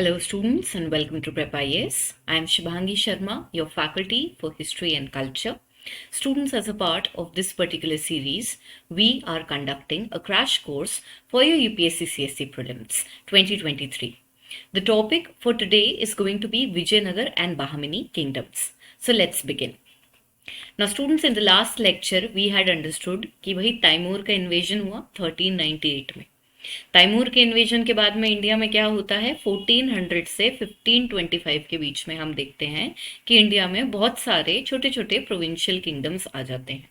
Hello, students, and welcome to Prep IAS. I am Shubhangi Sharma, your faculty for History and Culture. Students, as a part of this particular series, we are conducting a crash course for your UPSC CSC Prelims 2023. The topic for today is going to be Vijayanagar and Bahmani kingdoms. So let's begin. Now, students, in the last lecture, we had understood कि भाई तैमूर का invasion हुआ 1398 में। तैमूर के invasion के बाद में India में क्या होता है, 1400 से 1525 के बीच में हम देखते हैं कि इंडिया में बहुत सारे छोटे छोटे प्रोविंशियल किंगडम्स आ जाते हैं।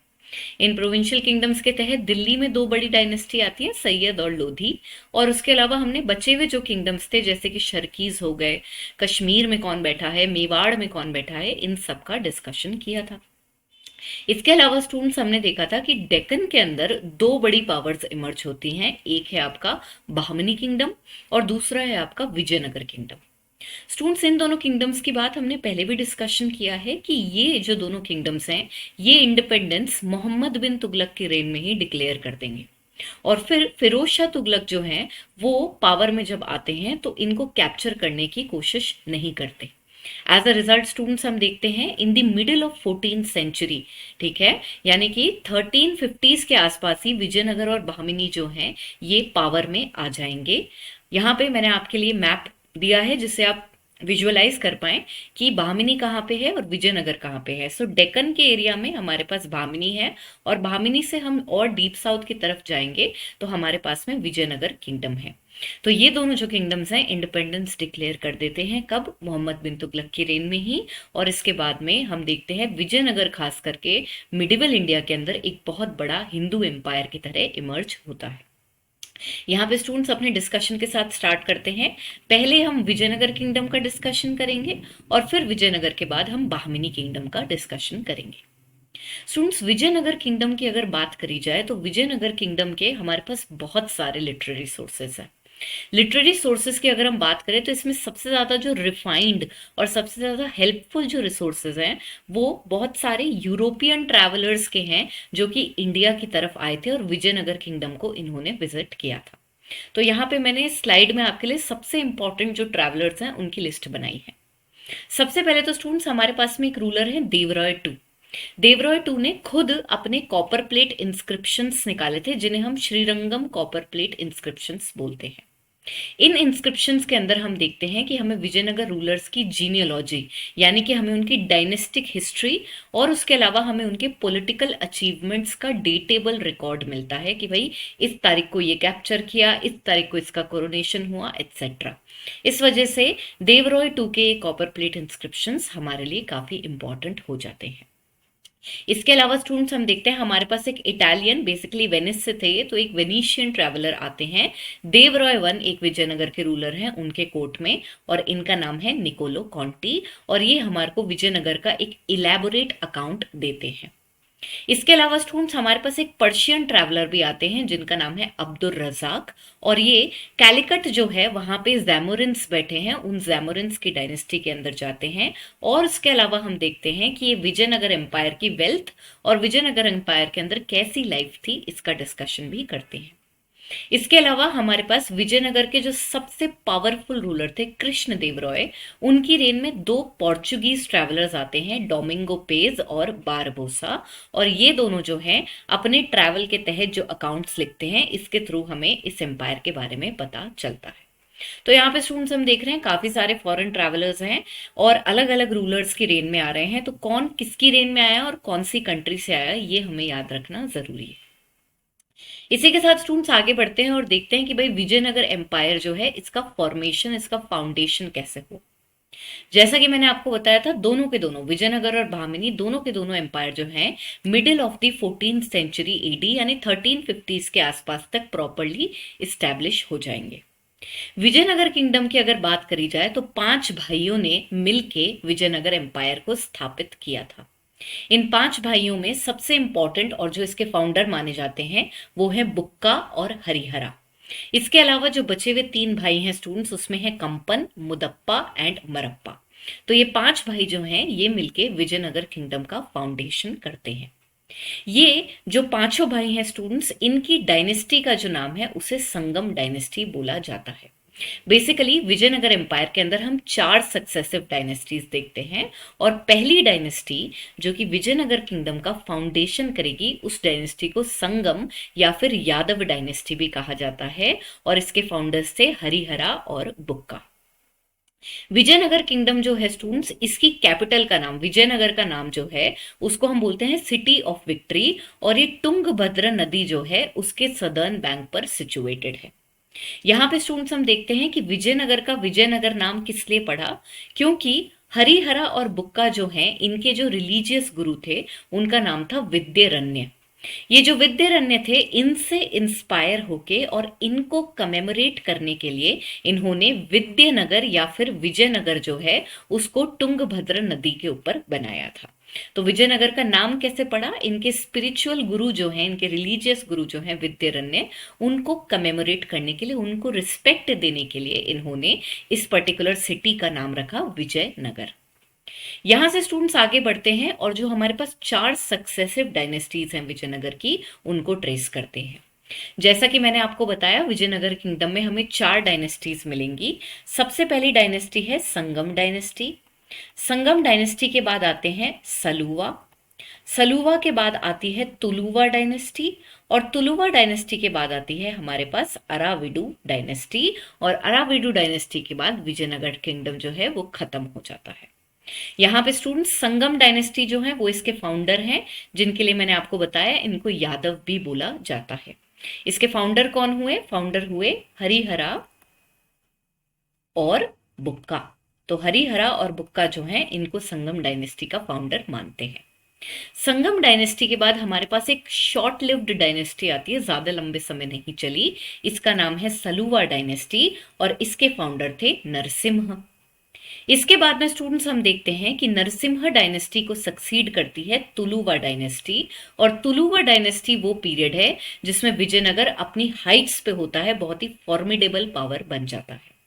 इन प्रोविंशियल किंगडम्स के तहत दिल्ली में दो बड़ी डायनेस्टी आती है, सैयद और लोधी, और उसके अलावा हमने बचे हुए जो किंगडम्स थे जैसे कि शर्कीज हो गए, कश्मीर में कौन बैठा है, मेवाड़ में कौन बैठा है, इन सब का डिस्कशन किया था। इसके अलावा स्टूडेंट्स हमने देखा था कि डेक्कन के अंदर दो बड़ी पावर्स इमर्ज होती हैं, एक है आपका बहमनी किंगडम और दूसरा है आपका विजयनगर किंगडम। स्टूडेंट्स, इन दोनों किंगडम्स की बात हमने पहले भी डिस्कशन किया है कि ये जो दोनों किंगडम्स हैं ये इंडिपेंडेंस मोहम्मद बिन तुगलक की रेन में ही डिक्लेयर कर देंगे, और फिर फिरोज शाह तुगलक जो हैं वो पावर में जब आते हैं तो इनको कैप्चर करने की कोशिश नहीं करते। एज अ रिजल्ट स्टूडेंट्स हम देखते हैं in the middle of 14th century, ठीक है, यानी कि 1350s के आसपास ही विजयनगर और बहमनी जो हैं ये पावर में आ जाएंगे। यहाँ पे मैंने आपके लिए मैप दिया है जिससे आप विजुअलाइज कर पाए कि बहमनी कहाँ पे है और विजयनगर कहाँ पे है। सो डेक्कन के एरिया में हमारे पास बहमनी है, और बहमनी से हम और डीप साउथ की तरफ जाएंगे तो हमारे पास में विजयनगर किंगडम है। तो ये दोनों जो किंगडम्स हैं इंडिपेंडेंस डिक्लेयर कर देते हैं, कब? मोहम्मद बिन तुगलक की रेन में ही। और इसके बाद में हम देखते हैं विजयनगर खास करके मिडिवल इंडिया के अंदर एक बहुत बड़ा हिंदू एम्पायर की तरह इमर्ज होता है। यहाँ पे स्टूडेंट्स अपने डिस्कशन के साथ स्टार्ट करते हैं। पहले हम विजयनगर किंगडम का डिस्कशन करेंगे और फिर विजयनगर के बाद हम बहमनी किंगडम का डिस्कशन करेंगे। स्टूडेंट्स, विजयनगर किंगडम की अगर बात करी जाए तो विजयनगर किंगडम के हमारे पास बहुत सारे लिटरेरी सोर्सेस हैं। लिटरेरी सोर्सेज की अगर हम बात करें तो इसमें सबसे ज़्यादा जो रिफाइंड और सबसे ज़्यादा हेल्पफुल जो रिसोर्सेज हैं वो बहुत सारे यूरोपियन ट्रैवलर्स के हैं जो कि इंडिया की तरफ आए थे और विजयनगर किंगडम को इन्होंने विजिट किया था। तो यहाँ पे मैंने स्लाइड में आपके लिए सबसे इंपॉर्टेंट जो ट्रैवलर्स हैं उनकी लिस्ट बनाई है। सबसे पहले तो स्टूडेंट्स हमारे पास में एक रूलर है देवराय टू। देवराय टू ने खुद अपने कॉपर प्लेट इंस्क्रिप्शंस निकाले थे जिन्हें हम श्रीरंगम कॉपर प्लेट इंस्क्रिप्शंस बोलते हैं। इन इंस्क्रिप्शंस के अंदर हम देखते हैं कि हमें विजयनगर रूलर्स की जीनियोलॉजी यानी कि हमें उनकी डायनेस्टिक हिस्ट्री और उसके अलावा हमें उनके पॉलिटिकल अचीवमेंट्स का डेटेबल रिकॉर्ड मिलता है कि भाई इस तारीख को ये कैप्चर किया, इस तारीख को इसका कोरोनेशन हुआ, एटसेट्रा। इस वजह से देवराय टू के कॉपर प्लेट इंस्क्रिप्शंस हमारे लिए काफी इंपॉर्टेंट हो जाते हैं। इसके अलावा स्टूडेंट्स हम देखते हैं हमारे पास एक इटालियन, बेसिकली वेनिस से थे, तो एक वेनिशियन ट्रैवलर आते हैं। देवराय वन एक विजयनगर के रूलर हैं उनके कोर्ट में, और इनका नाम है निकोलो कॉन्टी, और ये हमारे को विजयनगर का एक इलेबोरेट अकाउंट देते हैं। इसके अलावा स्टूडेंट्स हमारे पास एक पर्शियन ट्रैवलर भी आते हैं जिनका नाम है अब्दुल रजाक, और ये कैलिकट जो है वहां पे जैमोरिन्स बैठे हैं, उन जैमोरिन्स की डायनेस्टी के अंदर जाते हैं। और इसके अलावा हम देखते हैं कि ये विजयनगर एम्पायर की वेल्थ और विजयनगर एम्पायर के अंदर कैसी लाइफ थी इसका डिस्कशन भी करते हैं। इसके अलावा हमारे पास विजयनगर के जो सबसे पावरफुल रूलर थे कृष्ण देव रॉय, उनकी रेन में दो पोर्चुगीज ट्रैवलर्स आते हैं, डोमिंगो पेज और बारबोसा, और ये दोनों जो हैं अपने ट्रैवल के तहत जो अकाउंट्स लिखते हैं इसके थ्रू हमें इस एम्पायर के बारे में पता चलता है। तो यहाँ पे स्टूडेंट्स हम देख रहे हैं काफी सारे फॉरेन ट्रैवलर्स हैं और अलग अलग रूलर्स की रेन में आ रहे हैं, तो कौन किसकी रेन में आया और कौन सी कंट्री से आया ये हमें याद रखना जरूरी है। इसी के साथ स्टूडेंट्स आगे बढ़ते हैं और देखते हैं कि भाई विजयनगर एम्पायर जो है इसका फॉर्मेशन, इसका फाउंडेशन कैसे हो। जैसा कि मैंने आपको बताया था दोनों के दोनों विजयनगर और बहमनी दोनों के दोनों एम्पायर जो हैं middle of the 14th century AD यानी 1350s के आसपास तक प्रॉपरली इस्टेब्लिश हो जाएंगे। विजयनगर किंगडम की अगर बात करी जाए तो 5 भाइयों ने मिलके विजयनगर एम्पायर को स्थापित किया था। इन 5 भाइयों में सबसे इंपॉर्टेंट और जो इसके फाउंडर माने जाते हैं वो है बुक्का और हरिहरा। इसके अलावा जो बचे हुए 3 भाई हैं स्टूडेंट्स उसमें है कंपन, मुदप्पा एंड मरप्पा। तो ये 5 भाई जो हैं ये मिलके विजयनगर किंगडम का फाउंडेशन करते हैं। ये जो पांचों भाई हैं स्टूडेंट्स, इनकी डायनेस्टी का जो नाम है उसे संगम डायनेस्टी बोला जाता है। बेसिकली विजयनगर एम्पायर के अंदर हम 4 सक्सेसिव डायनेस्टीज देखते हैं, और पहली डायनेस्टी जो कि विजयनगर किंगडम का फाउंडेशन करेगी, उस डायनेस्टी को संगम या फिर यादव डायनेस्टी भी कहा जाता है, और इसके फाउंडर्स थे हरिहरा और बुक्का। विजयनगर किंगडम जो है स्टूडेंट्स, इसकी कैपिटल का नाम, विजयनगर का नाम जो है उसको हम बोलते हैं सिटी ऑफ विक्ट्री, और ये तुंगभद्र नदी जो है उसके सदर्न बैंक पर सिचुएटेड है। यहाँ पे स्टूडेंट्स हम देखते हैं कि विजयनगर का विजयनगर नाम किस लिए पड़ा, क्योंकि हरिहरा और बुक्का जो हैं, इनके जो रिलीजियस गुरु थे उनका नाम था विद्यारण्य। ये जो विद्यारण्य थे, इनसे इंस्पायर होके और इनको कमेमोरेट करने के लिए इन्होंने विद्यानगर या फिर विजयनगर जो है उसको तुंगभद्र नदी के ऊपर बनाया था। तो विजयनगर का नाम कैसे पड़ा, इनके स्पिरिचुअल गुरु जो हैं, इनके रिलीजियस गुरु जो हैं विद्यारण्य, उनको कमेमोरेट करने के लिए, उनको रिस्पेक्ट देने के लिए इन्होंने इस पर्टिकुलर सिटी का नाम रखा विजयनगर। यहां से स्टूडेंट्स आगे बढ़ते हैं और जो हमारे पास 4 सक्सेसिव डायनेस्टीज हैं विजयनगर की, उनको ट्रेस करते हैं। जैसा कि मैंने आपको बताया, विजयनगर किंगडम में हमें 4 डायनेस्टीज मिलेंगी। सबसे पहली डायनेस्टी है संगम डायनेस्टी। संगम डायनेस्टी के बाद आते हैं सलुवा। सलुवा के बाद आती है तुलुवा डायनेस्टी, और तुलुवा डायनेस्टी के बाद आती है हमारे पास अराविडु डायनेस्टी, और अराविडु डायनेस्टी के बाद विजयनगर किंगडम जो है वो खत्म हो जाता है। यहाँ पे स्टूडेंट्स संगम डायनेस्टी जो है वो इसके फाउंडर हैं, जिनके लिए मैंने आपको बताया इनको यादव भी बोला जाता है। इसके फाउंडर कौन हुए, फाउंडर हुए हरिहरा और बुक्का। तो हरिहरा और बुक्का जो हैं, इनको संगम डायनेस्टी का फाउंडर मानते हैं। संगम डायनेस्टी के बाद हमारे पास एक शॉर्ट लिव्ड डायनेस्टी आती है, ज्यादा लंबे समय नहीं चली। इसका नाम है सलुवा डायनेस्टी, और इसके फाउंडर थे नरसिम्हा। इसके बाद में स्टूडेंट्स हम देखते हैं कि नरसिम्हा डायनेस्टी को सक्सीड करती है तुलुवा डायनेस्टी, और तुलुवा डायनेस्टी वो पीरियड है जिसमें विजयनगर अपनी हाइट्स पे होता है, बहुत ही फॉर्मिडेबल पावर बन जाता है।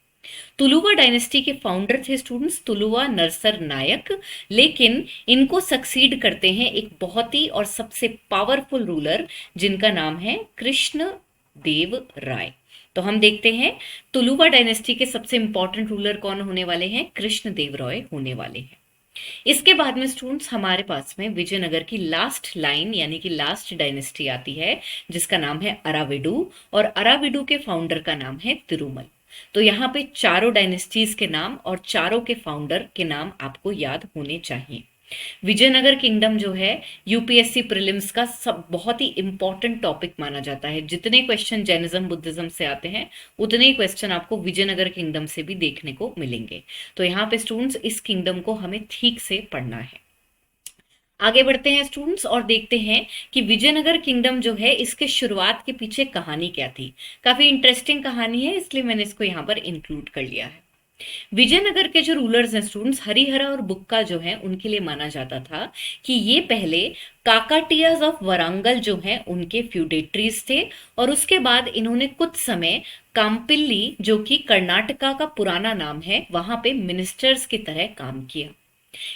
तुलुवा डायनेस्टी के फाउंडर थे स्टूडेंट्स तुलुवा नरसर नायक, लेकिन इनको सक्सीड करते हैं एक बहुत ही और सबसे पावरफुल रूलर जिनका नाम है कृष्ण देव राय। तो हम देखते हैं तुलुवा डायनेस्टी के सबसे इंपॉर्टेंट रूलर कौन होने वाले हैं, कृष्ण देव राय होने वाले हैं। इसके बाद में स्टूडेंट्स हमारे पास में विजयनगर की लास्ट लाइन यानी कि लास्ट डायनेस्टी आती है, जिसका नाम है अराविडु, और अराविडु के फाउंडर का नाम है तिरुमल। तो यहाँ पे चारों डायनेस्टीज के नाम और चारों के फाउंडर के नाम आपको याद होने चाहिए। विजयनगर किंगडम जो है यूपीएससी प्रीलिम्स का सब बहुत ही इंपॉर्टेंट टॉपिक माना जाता है। जितने क्वेश्चन जैनिज्म बुद्धिज्म से आते हैं, उतने ही क्वेश्चन आपको विजयनगर किंगडम से भी देखने को मिलेंगे। तो यहाँ पे स्टूडेंट्स इस किंगडम को हमें ठीक से पढ़ना है। आगे बढ़ते हैं स्टूडेंट्स और देखते हैं कि विजयनगर किंगडम जो है इसके शुरुआत के पीछे कहानी क्या थी। काफी इंटरेस्टिंग कहानी है, इसलिए मैंने इसको यहाँ पर इंक्लूड कर लिया है। विजयनगर के जो रूलर्स हैं स्टूडेंट्स, हरिहरा और बुक्का जो हैं, उनके लिए माना जाता था कि ये पहले काकाटियाज ऑफ वरांगल जो हैं उनके फ्यूडेटरीज थे, और उसके बाद इन्होंने कुछ समय काम्पिल्ली जो कि कर्नाटका का पुराना नाम है, वहां पे मिनिस्टर्स की तरह काम किया।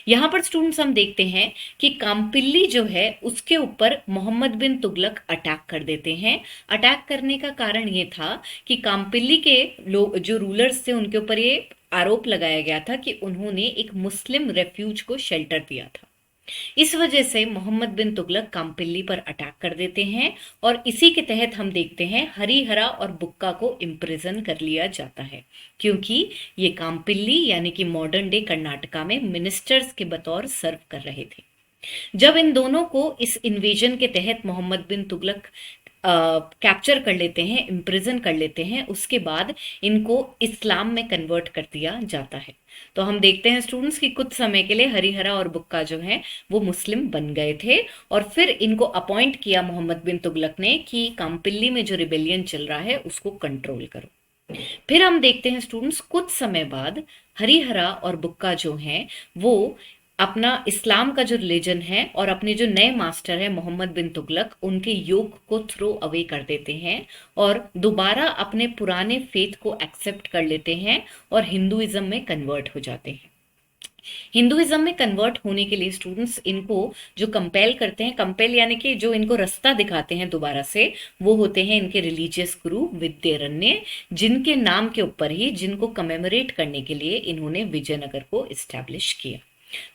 यहाँ पर स्टूडेंट्स हम देखते हैं कि काम्पिल्ली जो है उसके ऊपर मोहम्मद बिन तुगलक अटैक कर देते हैं। अटैक करने का कारण ये था कि काम्पिल्ली के लोग जो रूलर्स थे उनके ऊपर ये आरोप लगाया गया था कि उन्होंने एक मुस्लिम रेफ्यूज को शेल्टर दिया था। इस वजह से मोहम्मद बिन तुगलक काम्पिल्ली पर अटैक कर देते हैं, और इसी के तहत हम देखते हैं हरिहरा और बुक्का को इम्प्रिजन कर लिया जाता है, क्योंकि ये काम्पिल्ली यानी कि मॉडर्न डे कर्नाटका में मिनिस्टर्स के बतौर सर्व कर रहे थे। जब इन दोनों को इस इन्वेजन के तहत मोहम्मद बिन तुगलक कैप्चर कर लेते हैं, इम्प्रिजन कर लेते हैं, उसके बाद इनको इस्लाम में कन्वर्ट कर दिया जाता है। तो हम देखते हैं स्टूडेंट्स कि कुछ समय के लिए हरिहरा और बुक्का जो हैं वो मुस्लिम बन गए थे, और फिर इनको अपॉइंट किया मोहम्मद बिन तुगलक ने कि काम्पिल्ली में जो रिबेलियन चल रहा है उसको कंट्रोल करो। फिर हम देखते हैं स्टूडेंट्स कुछ समय बाद हरिहरा और बुक्का जो हैं वो अपना इस्लाम का जो रिलीजन है और अपने जो नए मास्टर है मोहम्मद बिन तुगलक, उनके योग को थ्रो अवे कर देते हैं और दोबारा अपने पुराने फेथ को एक्सेप्ट कर लेते हैं और हिंदुइज्म में कन्वर्ट हो जाते हैं। हिंदुइज्म में कन्वर्ट होने के लिए स्टूडेंट्स इनको जो कंपेल करते हैं, कंपेल यानी कि जो इनको रास्ता दिखाते हैं दोबारा से, वो होते हैं इनके रिलीजियस गुरु विद्यारण्य, जिनके नाम के ऊपर ही, जिनको कमेमोरेट करने के लिए इन्होंने विजयनगर को इस्टेब्लिश किया।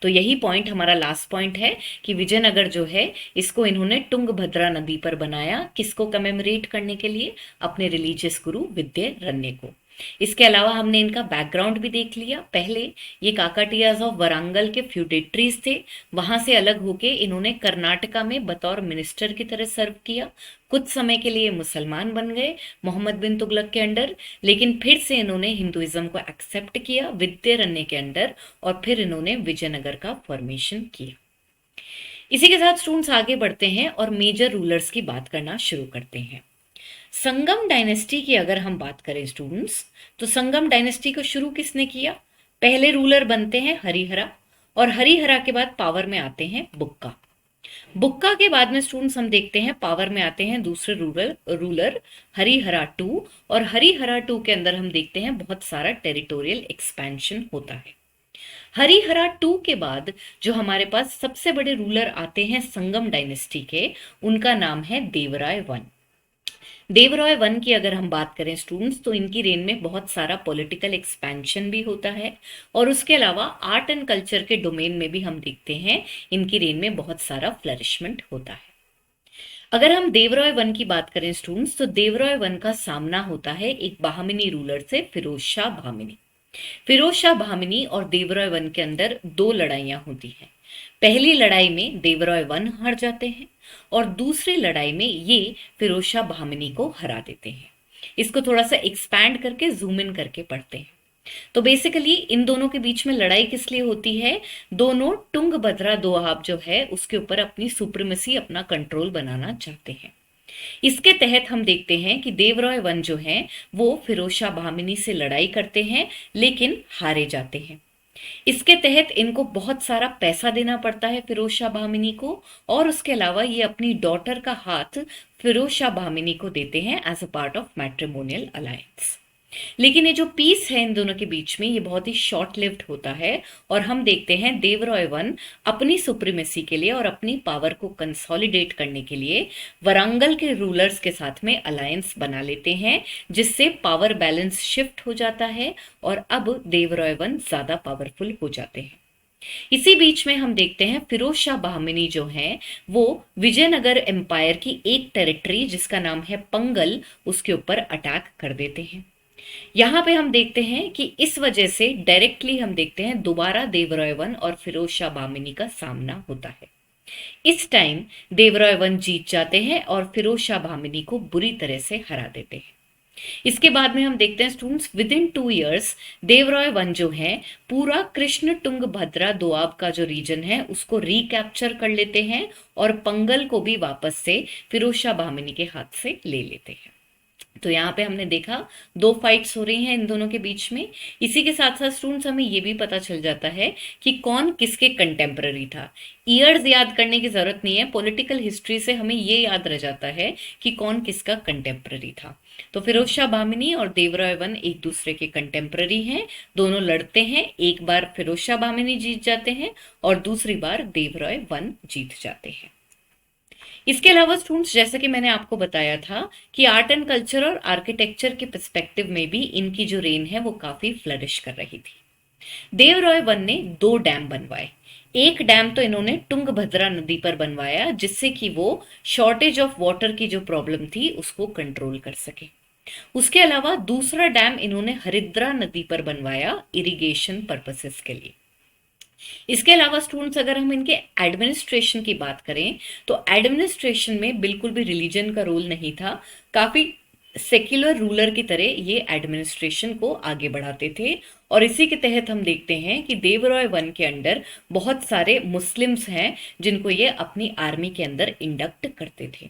तो यही पॉइंट हमारा लास्ट पॉइंट है कि विजयनगर जो है इसको इन्होंने तुंगभद्रा नदी पर बनाया, किसको कमेमोरेट करने के लिए? अपने रिलीजियस गुरु विद्यारण्य को। इसके अलावा हमने इनका बैकग्राउंड भी देख लिया। पहले ये काकाटियाज ऑफ वरांगल के फ्यूडेटरीज थे, वहां से अलग होके इन्होंने कर्नाटका में बतौर मिनिस्टर की तरह सर्व किया। कुछ समय के लिए मुसलमान बन गए मोहम्मद बिन तुगलक के अंडर, लेकिन फिर से इन्होंने हिंदुइज्म को एक्सेप्ट किया विद्यारण्य के अंडर, और फिर इन्होंने विजयनगर का फॉर्मेशन किया। इसी के साथ स्टूडेंट्स आगे बढ़ते हैं और मेजर रूलर्स की बात करना शुरू करते हैं। संगम डायनेस्टी की अगर हम बात करें स्टूडेंट्स, तो संगम डायनेस्टी को शुरू किसने किया? पहले रूलर बनते हैं हरिहरा, और हरिहरा के बाद पावर में आते हैं बुक्का। बुक्का के बाद में स्टूडेंट्स हम देखते हैं पावर में आते हैं दूसरे रूलर हरिहरा टू, और हरिहरा टू के अंदर हम देखते हैं बहुत सारा टेरिटोरियल एक्सपेंशन होता है। हरिहरा टू के बाद जो हमारे पास सबसे बड़े रूलर आते हैं संगम डायनेस्टी के, उनका नाम है देवराय वन। देवराय वन की अगर हम बात करें स्टूडेंट्स, तो इनकी रेन में बहुत सारा पॉलिटिकल एक्सपेंशन भी होता है, और उसके अलावा आर्ट एंड कल्चर के डोमेन में भी हम देखते हैं इनकी रेन में बहुत सारा फ्लरिशमेंट होता है। अगर हम देवराय वन की बात करें स्टूडेंट्स, तो देवराय वन का सामना होता है एक बहामिनी रूलर से, फिरोज शाह बहामिनी। फिरोज शाह बहामिनी और देवराय वन के अंदर दो लड़ाइयां होती हैं। पहली लड़ाई में देवराय वन हार जाते हैं, और दूसरी लड़ाई में ये फिरोज शाह बहामिनी को हरा देते हैं। इसको थोड़ा सा एक्सपैंड करके जूम इन करके पढ़ते हैं। तो बेसिकली इन दोनों के बीच में लड़ाई किस लिए होती है? दोनों तुंगभद्रा दोआब जो है उसके ऊपर अपनी सुप्रीमेसी, अपना कंट्रोल बनाना चाहते हैं। इसके तहत हम देखते हैं कि देवराय वन जो है वो फिरोज शाह बहामिनी से लड़ाई करते हैं, लेकिन हारे जाते हैं। इसके तहत इनको बहुत सारा पैसा देना पड़ता है फिरोज शाह बहामिनी को, और उसके अलावा ये अपनी डॉटर का हाथ फिरोज शाह बहामिनी को देते हैं as a part of matrimonial alliance. लेकिन ये जो पीस है इन दोनों के बीच में, ये बहुत ही शॉर्ट लिव्ड होता है, और हम देखते हैं देवराय वन अपनी सुप्रीमेसी के लिए और अपनी पावर को कंसोलिडेट करने के लिए वरांगल के रूलर्स के साथ में अलायंस बना लेते हैं, जिससे पावर बैलेंस शिफ्ट हो जाता है, और अब देवराय वन ज्यादा पावरफुल हो जाते हैं। इसी बीच में हम देखते हैं फिरोज शाह बहामिनी जो है वो विजयनगर एम्पायर की एक टेरिटरी जिसका नाम है पंगल, उसके ऊपर अटैक कर देते हैं। यहां पे हम देखते हैं कि इस वजह से डायरेक्टली हम देखते हैं दोबारा देवराय वन और फिरोज शाह बहामिनी का सामना होता है। इस टाइम देवराय वन जीत जाते हैं और फिरोज शाह बहामिनी को बुरी तरह से हरा देते हैं। इसके बाद में हम देखते हैं students with in 2 years Devaraya one जो है पूरा कृष्ण तुंगभद्रा दोआब का जो रीजन है उसको रिकैप्चर कर लेते हैं, और पंगल को भी वापस से फिरोज शाह बहामिनी के हाथ से ले लेते हैं। तो यहाँ पे हमने देखा 2 फाइट्स हो रही हैं इन दोनों के बीच में। इसी के साथ साथ स्टूडेंट्स हमें ये भी पता चल जाता है कि कौन किसके कंटेम्पररी था। ईयर्स याद करने की जरूरत नहीं है, पॉलिटिकल हिस्ट्री से हमें ये याद रह जाता है कि कौन किसका कंटेम्पररी था। तो फिरोज शाह बहामिनी और देवराय वन एक दूसरे के कंटेम्पररी हैं, दोनों लड़ते हैं। एक बार फिरोज शाह बहामिनी जीत जाते हैं और दूसरी बार देवराय वन जीत जाते हैं। इसके अलावा स्टूडेंट्स जैसे कि मैंने आपको बताया था कि आर्ट एंड कल्चर और आर्किटेक्चर के पर्सपेक्टिव में भी इनकी जो रेन है वो काफी फ्लरिश कर रही थी। देवराय वन ने 2 डैम बनवाए। एक डैम तो इन्होंने तुंगभद्रा नदी पर बनवाया जिससे कि वो शॉर्टेज ऑफ वाटर की जो प्रॉब्लम थी उसको कंट्रोल कर सके। उसके अलावा दूसरा डैम इन्होंने हरिद्रा नदी पर बनवाया इरिगेशन पर्पसेस के लिए। इसके अलावा स्टूडेंट्स अगर हम इनके एडमिनिस्ट्रेशन की बात करें तो एडमिनिस्ट्रेशन में बिल्कुल भी रिलीजन का रोल नहीं था। काफी सेक्युलर रूलर की तरह ये एडमिनिस्ट्रेशन को आगे बढ़ाते थे, और इसी के तहत हम देखते हैं कि देवराय वन के अंडर बहुत सारे मुस्लिम्स हैं जिनको ये अपनी आर्मी के अंदर इंडक्ट करते थे।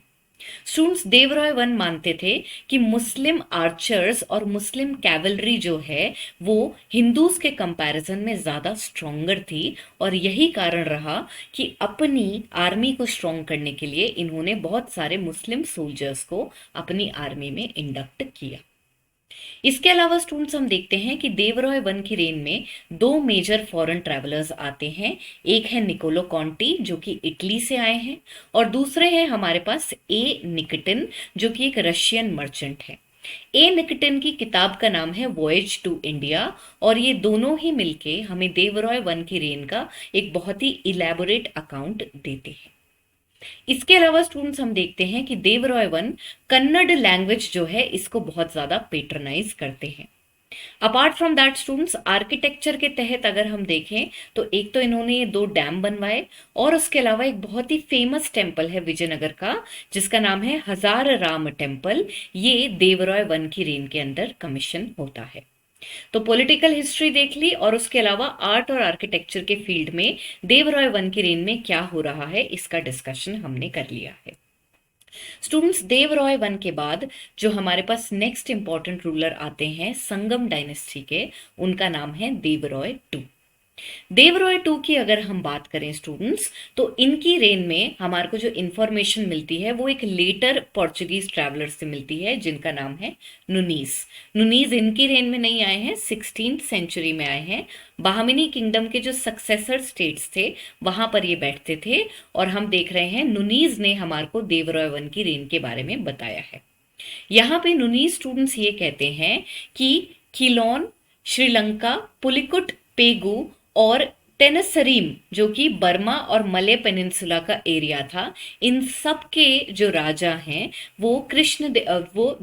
स्टूडेंट्स देवराय वन मानते थे कि मुस्लिम आर्चर्स और मुस्लिम कैवलरी जो है वो हिंदूज के कंपैरिजन में ज्यादा स्ट्रोंगर थी, और यही कारण रहा कि अपनी आर्मी को स्ट्रोंग करने के लिए इन्होंने बहुत सारे मुस्लिम सोल्जर्स को अपनी आर्मी में इंडक्ट किया। इसके अलावा स्टूडेंट्स हम देखते हैं कि देवरॉय वन की रेन में दो मेजर फॉरेन ट्रैवलर्स आते हैं। एक है निकोलो कॉन्टी जो कि इटली से आए हैं, और दूसरे हैं हमारे पास ए निकिटिन जो कि एक रशियन मर्चेंट है। ए निकिटिन की किताब का नाम है वॉयज टू इंडिया, और ये दोनों ही मिलके हमें देवरॉय वन की रेन का एक बहुत ही इलेबोरेट अकाउंट देते हैं। इसके अलावा स्टूडेंट्स हम देखते हैं कि देवरॉय वन कन्नड़ लैंग्वेज जो है इसको बहुत ज्यादा पेट्रनाइज करते हैं। Apart from that students, architecture के तहत अगर हम देखें तो एक तो इन्होंने ये दो डैम बनवाए, और उसके अलावा एक बहुत ही फेमस टेम्पल है विजयनगर का जिसका नाम है हजार राम टेम्पल। ये देवरॉय वन की रेन के अंदर कमीशन होता है। तो पॉलिटिकल हिस्ट्री देख ली, और उसके अलावा आर्ट और आर्किटेक्चर के फील्ड में देवरॉय वन की रेन में क्या हो रहा है इसका डिस्कशन हमने कर लिया है। स्टूडेंट्स, देवरॉय वन के बाद जो हमारे पास नेक्स्ट इंपॉर्टेंट रूलर आते हैं संगम डायनेस्टी के, उनका नाम है देवरॉय टू। देवरॉय टू की अगर हम बात करें स्टूडेंट्स, तो इनकी रेन में हमारे को जो इंफॉर्मेशन मिलती है वो एक लेटर पोर्चुगीज ट्रैवलर से मिलती है जिनका नाम है नुनीज। नुनीज इनकी रेन में नहीं आए हैं, 16th सेंचुरी में आए हैं। बाहमिनी किंगडम के जो सक्सेसर स्टेट्स थे वहां पर ये बैठते थे, और हम देख रहे हैं नुनीज ने हमारे को देवरॉय वन की रेन के बारे में बताया है। यहाँ पे नुनीज स्टूडेंट्स ये कहते हैं कि किलोन, श्रीलंका, पुलिकुट, पेगु और टेनसरीम जो कि बर्मा और मले पेनिनसुला का एरिया था, इन सब के जो राजा हैं वो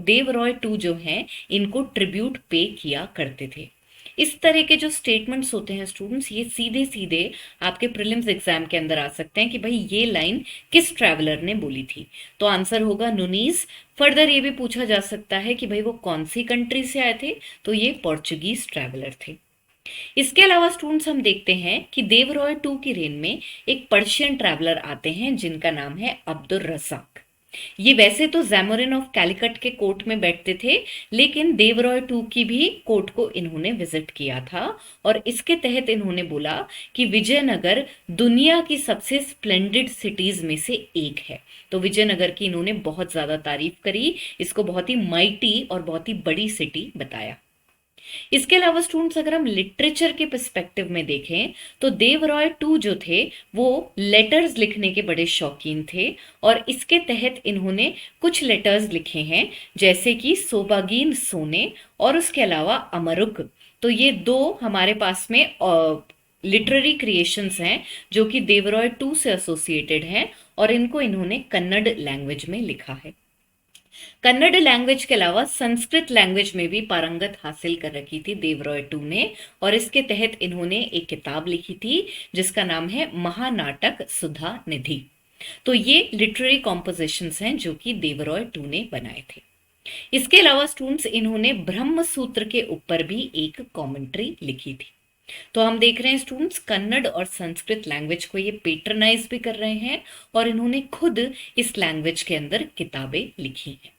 देवरॉय टू जो हैं इनको ट्रिब्यूट पे किया करते थे। इस तरह के जो स्टेटमेंट्स होते हैं स्टूडेंट्स, ये सीधे सीधे आपके प्रीलिम्स एग्जाम के अंदर आ सकते हैं कि भाई ये लाइन किस ट्रैवलर ने बोली थी। तो आंसर होगा नुनीज। फर्दर ये भी पूछा जा सकता है कि भाई वो कौन सी कंट्री से आए थे, तो ये पोर्चुगीज ट्रैवलर थे। इसके अलावा स्टूडेंट्स हम देखते हैं कि देवरॉय टू की रेन में एक पर्शियन ट्रैवलर आते हैं जिनका नाम है अब्दुल रज़ाक। ये वैसे तो जैमोरिन ऑफ कैलिकट के कोर्ट में बैठते थे, लेकिन देवरॉय टू की भी कोर्ट को इन्होंने विजिट किया था, और इसके तहत इन्होंने बोला कि विजयनगर दुनिया की सबसे स्प्लेंडेड सिटीज में से एक है। तो विजयनगर की इन्होंने बहुत ज्यादा तारीफ करी, इसको बहुत ही माइटी और बहुत ही बड़ी सिटी बताया। इसके अलावा स्टूडेंट्स अगर हम लिटरेचर के पर्सपेक्टिव में देखें तो देवरॉय टू जो थे वो लेटर्स लिखने के बड़े शौकीन थे, और इसके तहत इन्होंने कुछ लेटर्स लिखे हैं जैसे कि सोबागीन सोने और उसके अलावा अमरुक। तो ये दो हमारे पास में लिटरेरी क्रिएशंस हैं जो कि देवरॉय टू से एसोसिएटेड हैं, और इनको इन्होंने कन्नड़ लैंग्वेज में लिखा है। कन्नड़ लैंग्वेज के अलावा संस्कृत लैंग्वेज में भी पारंगत हासिल कर रखी थी देवरॉय टू ने, और इसके तहत इन्होंने एक किताब लिखी थी जिसका नाम है महानाटक सुधा निधि। तो ये लिटरेरी कॉम्पोजिशंस हैं जो कि देवरॉय टू ने बनाए थे। इसके अलावा स्टूडेंट्स इन्होंने ब्रह्म सूत्र के ऊपर भी एक कॉमेंट्री लिखी थी। तो हम देख रहे हैं स्टूडेंट्स कन्नड़ और संस्कृत लैंग्वेज को ये पेट्रनाइज भी कर रहे हैं, और इन्होंने खुद इस लैंग्वेज के अंदर किताबें लिखी हैं।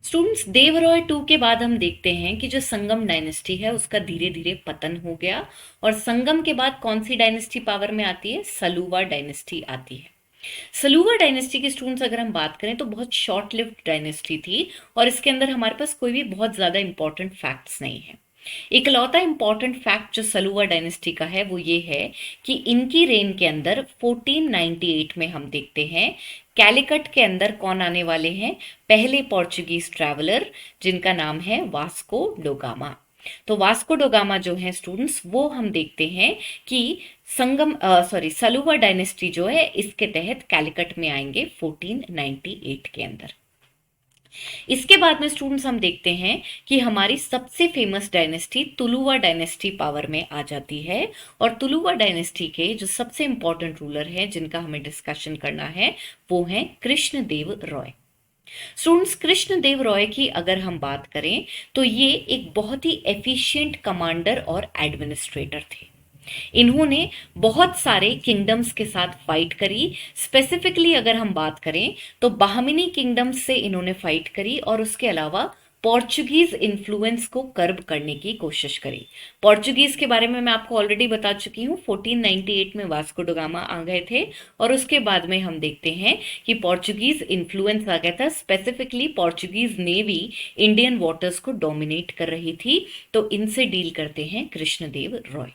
स्टूडेंट्स, देवरॉय टू के बाद हम देखते हैं कि जो संगम डायनेस्टी है उसका धीरे धीरे पतन हो गया, और संगम के बाद कौन सी डायनेस्टी पावर में आती है? सलूवा डायनेस्टी आती है। सलूवा डायनेस्टी के स्टूडेंट्स अगर हम बात करें तो बहुत शॉर्ट लिव्ड डायनेस्टी थी, और इसके अंदर हमारे पास कोई भी बहुत ज्यादा इंपॉर्टेंट फैक्ट्स नहीं है। इकलौता इंपॉर्टेंट फैक्ट जो सलूवा डायनेस्टी का है वो ये है कि इनकी रेन के अंदर 1498 में हम देखते हैं कैलिकट के अंदर कौन आने वाले हैं? पहले पोर्चुगीज ट्रैवलर जिनका नाम है वास्को डोगामा। तो वास्को डोगामा जो है स्टूडेंट्स वो हम देखते हैं कि सलूवा डायनेस्टी जो है इसके तहत कैलिकट में आएंगे 1498 के अंदर। इसके बाद में स्टूडेंट्स हम देखते हैं कि हमारी सबसे famous dynasty Tuluva dynasty power में आ जाती है, और तुलुवा डायनेस्टी के जो सबसे इंपॉर्टेंट रूलर हैं जिनका हमें डिस्कशन करना है वो हैं कृष्णदेव रॉय। स्टूडेंट्स, कृष्णदेव रॉय की अगर हम बात करें तो ये एक बहुत ही एफिशिएंट कमांडर और एडमिनिस्ट्रेटर थे। इन्होंने बहुत सारे किंगडम्स के साथ फाइट करी। स्पेसिफिकली अगर हम बात करें तो बाहमिनी किंगडम्स से इन्होंने फाइट करी, और उसके अलावा पोर्चुगीज इन्फ्लुएंस को कर्ब करने की कोशिश करी। पोर्चुगीज के बारे में मैं आपको ऑलरेडी बता चुकी हूँ, 1498 में वास्को ड गामा आ गए थे और उसके बाद में हम देखते हैं कि पोर्चुगीज इन्फ्लुएंस आ गया था। Specifically Portuguese navy Indian waters को डोमिनेट कर रही थी, तो इनसे डील करते हैं कृष्णदेव रॉय।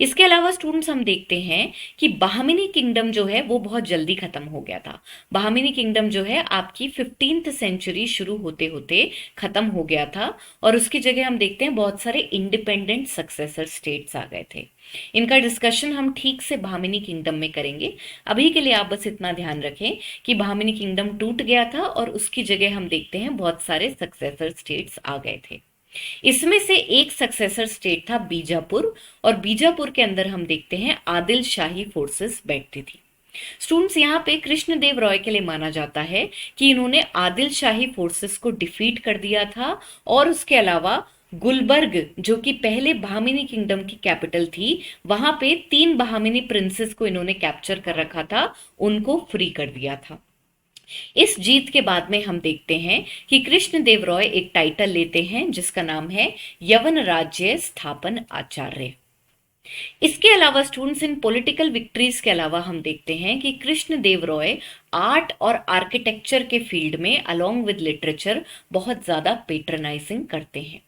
इसके अलावा स्टूडेंट्स हम देखते हैं कि बहामिनी किंगडम जो है वो बहुत जल्दी खत्म हो गया था। बहामिनी किंगडम जो है आपकी 15th सेंचुरी शुरू होते होते खत्म हो गया था और उसकी जगह हम देखते हैं बहुत सारे इंडिपेंडेंट सक्सेसर स्टेट्स आ गए थे। इनका डिस्कशन हम ठीक से बहामिनी किंगडम में करेंगे। अभी के लिए आप बस इतना ध्यान रखें कि बहामिनी किंगडम टूट गया था और उसकी जगह हम देखते हैं बहुत सारे सक्सेसर स्टेट्स आ गए थे। इसमें से एक सक्सेसर स्टेट था बीजापुर और बीजापुर के अंदर हम देखते हैं आदिल शाही फोर्सेस बैठती थी। स्टूडेंट्स यहाँ पे कृष्णदेव रॉय के लिए माना जाता है कि इन्होंने आदिल शाही फोर्सेस को डिफीट कर दिया था और उसके अलावा गुलबर्ग जो कि पहले बहामिनी किंगडम की कैपिटल थी, वहां पे 3 बहामिनी प्रिंसेस को इन्होंने कैप्चर कर रखा था, उनको फ्री कर दिया था। इस जीत के बाद में हम देखते हैं कि कृष्णदेव रॉय एक टाइटल लेते हैं जिसका नाम है यवन राज्य स्थापन आचार्य। इसके अलावा स्टूडेंट्स इन पॉलिटिकल विक्ट्रीज के अलावा हम देखते हैं कि कृष्णदेव रॉय आर्ट और आर्किटेक्चर के फील्ड में अलोंग विद लिटरेचर बहुत ज्यादा पेट्रनाइजिंग करते हैं।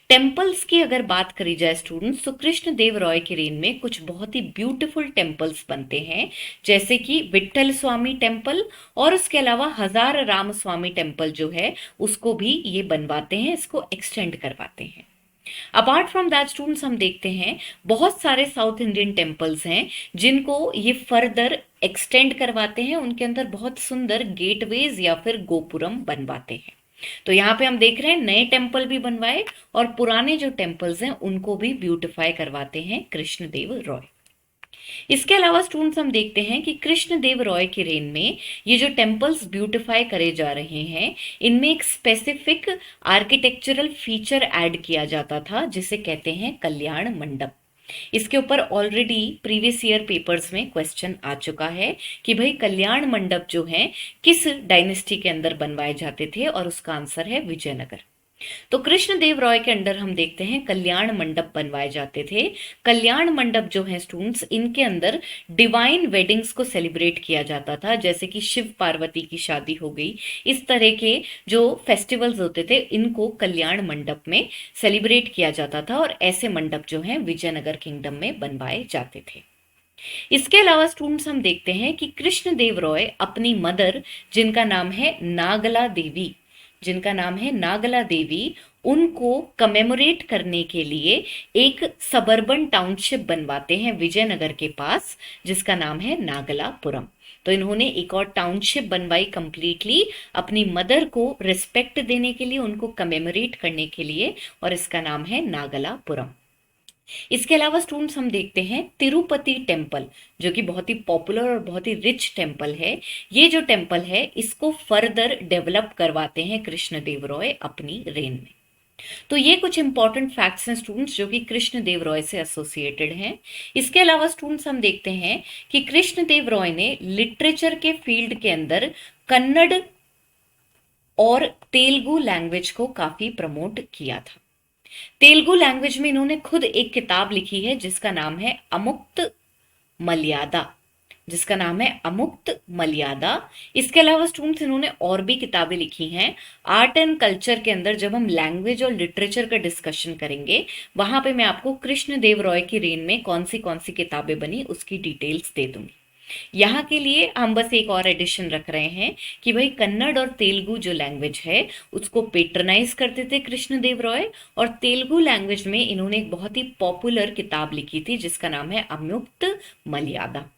टेम्पल्स की अगर बात करी जाए स्टूडेंट्स, तो कृष्णदेव रॉय के रेन में कुछ बहुत ही ब्यूटीफुल टेम्पल्स बनते हैं, जैसे कि विट्ठल स्वामी टेम्पल और उसके अलावा हजार राम स्वामी टेम्पल जो है उसको भी ये बनवाते हैं, इसको एक्सटेंड करवाते हैं। अपार्ट फ्रॉम दैट स्टूडेंट्स हम देखते हैं बहुत सारे साउथ इंडियन टेम्पल्स हैं जिनको ये फर्दर एक्सटेंड करवाते हैं, उनके अंदर बहुत सुंदर गेटवेज या फिर गोपुरम बनवाते हैं। तो यहाँ पे हम देख रहे हैं नए टेम्पल भी बनवाए और पुराने जो टेम्पल्स हैं उनको भी ब्यूटिफाई करवाते हैं कृष्णदेव रॉय। इसके अलावा स्टूडेंट्स हम देखते हैं कि कृष्णदेव रॉय के रेन में ये जो टेम्पल्स ब्यूटिफाई करे जा रहे हैं इनमें एक स्पेसिफिक आर्किटेक्चरल फीचर ऐड किया जाता था जिसे कहते हैं कल्याण मंडप। इसके ऊपर ऑलरेडी प्रीवियस ईयर पेपर्स में क्वेश्चन आ चुका है कि भाई कल्याण मंडप जो है किस डायनेस्टी के अंदर बनवाए जाते थे और उसका आंसर है विजयनगर। तो कृष्णदेव रॉय के अंडर हम देखते हैं कल्याण मंडप बनवाए जाते थे। कल्याण मंडप जो है स्टूडेंट्स इनके अंदर डिवाइन वेडिंग्स को सेलिब्रेट किया जाता था, जैसे कि शिव पार्वती की शादी हो गई, इस तरह के जो फेस्टिवल्स होते थे इनको कल्याण मंडप में सेलिब्रेट किया जाता था और ऐसे मंडप जो है विजयनगर किंगडम में बनवाए जाते थे। इसके अलावा स्टूडेंट्स हम देखते हैं कि कृष्णदेव रॉय अपनी मदर जिनका नाम है नागला देवी, उनको कमेमोरेट करने के लिए एक सबर्बन टाउनशिप बनवाते हैं विजयनगर के पास जिसका नाम है नागलापुरम। तो इन्होंने एक और टाउनशिप बनवाई कंप्लीटली अपनी मदर को रिस्पेक्ट देने के लिए, उनको कमेमोरेट करने के लिए, और इसका नाम है नागलापुरम। इसके अलावा स्टूडेंट्स हम देखते हैं तिरुपति टेम्पल जो कि बहुत ही पॉपुलर और बहुत ही रिच टेम्पल है। ये जो टेम्पल है इसको फर्दर डेवलप करवाते हैं कृष्णदेव रॉय अपनी रेन में। तो ये कुछ इंपॉर्टेंट फैक्ट्स हैं स्टूडेंट्स जो कि कृष्णदेव रॉय से एसोसिएटेड हैं। इसके अलावा स्टूडेंट्स हम देखते हैं कि कृष्णदेव रॉय ने लिटरेचर के फील्ड के अंदर कन्नड़ और तेलुगु लैंग्वेज को काफी प्रमोट किया था। तेलुगु लैंग्वेज में इन्होंने खुद एक किताब लिखी है जिसका नाम है अमुक्त मलयादा। इसके अलावा स्टूडेंट्स इन्होंने और भी किताबें लिखी हैं। आर्ट एंड कल्चर के अंदर जब हम लैंग्वेज और लिटरेचर का डिस्कशन करेंगे वहां पे मैं आपको कृष्णदेव रॉय की रेन में कौन सी किताबें बनी उसकी डिटेल्स दे दूंगी। यहाँ के लिए हम बस एक और एडिशन रख रहे हैं कि भाई कन्नड़ और तेलुगु जो लैंग्वेज है उसको पेट्रनाइज करते थे कृष्णदेव रॉय, और तेलुगु लैंग्वेज में इन्होंने एक बहुत ही पॉपुलर किताब लिखी थी जिसका नाम है अमुक्त मलयादा।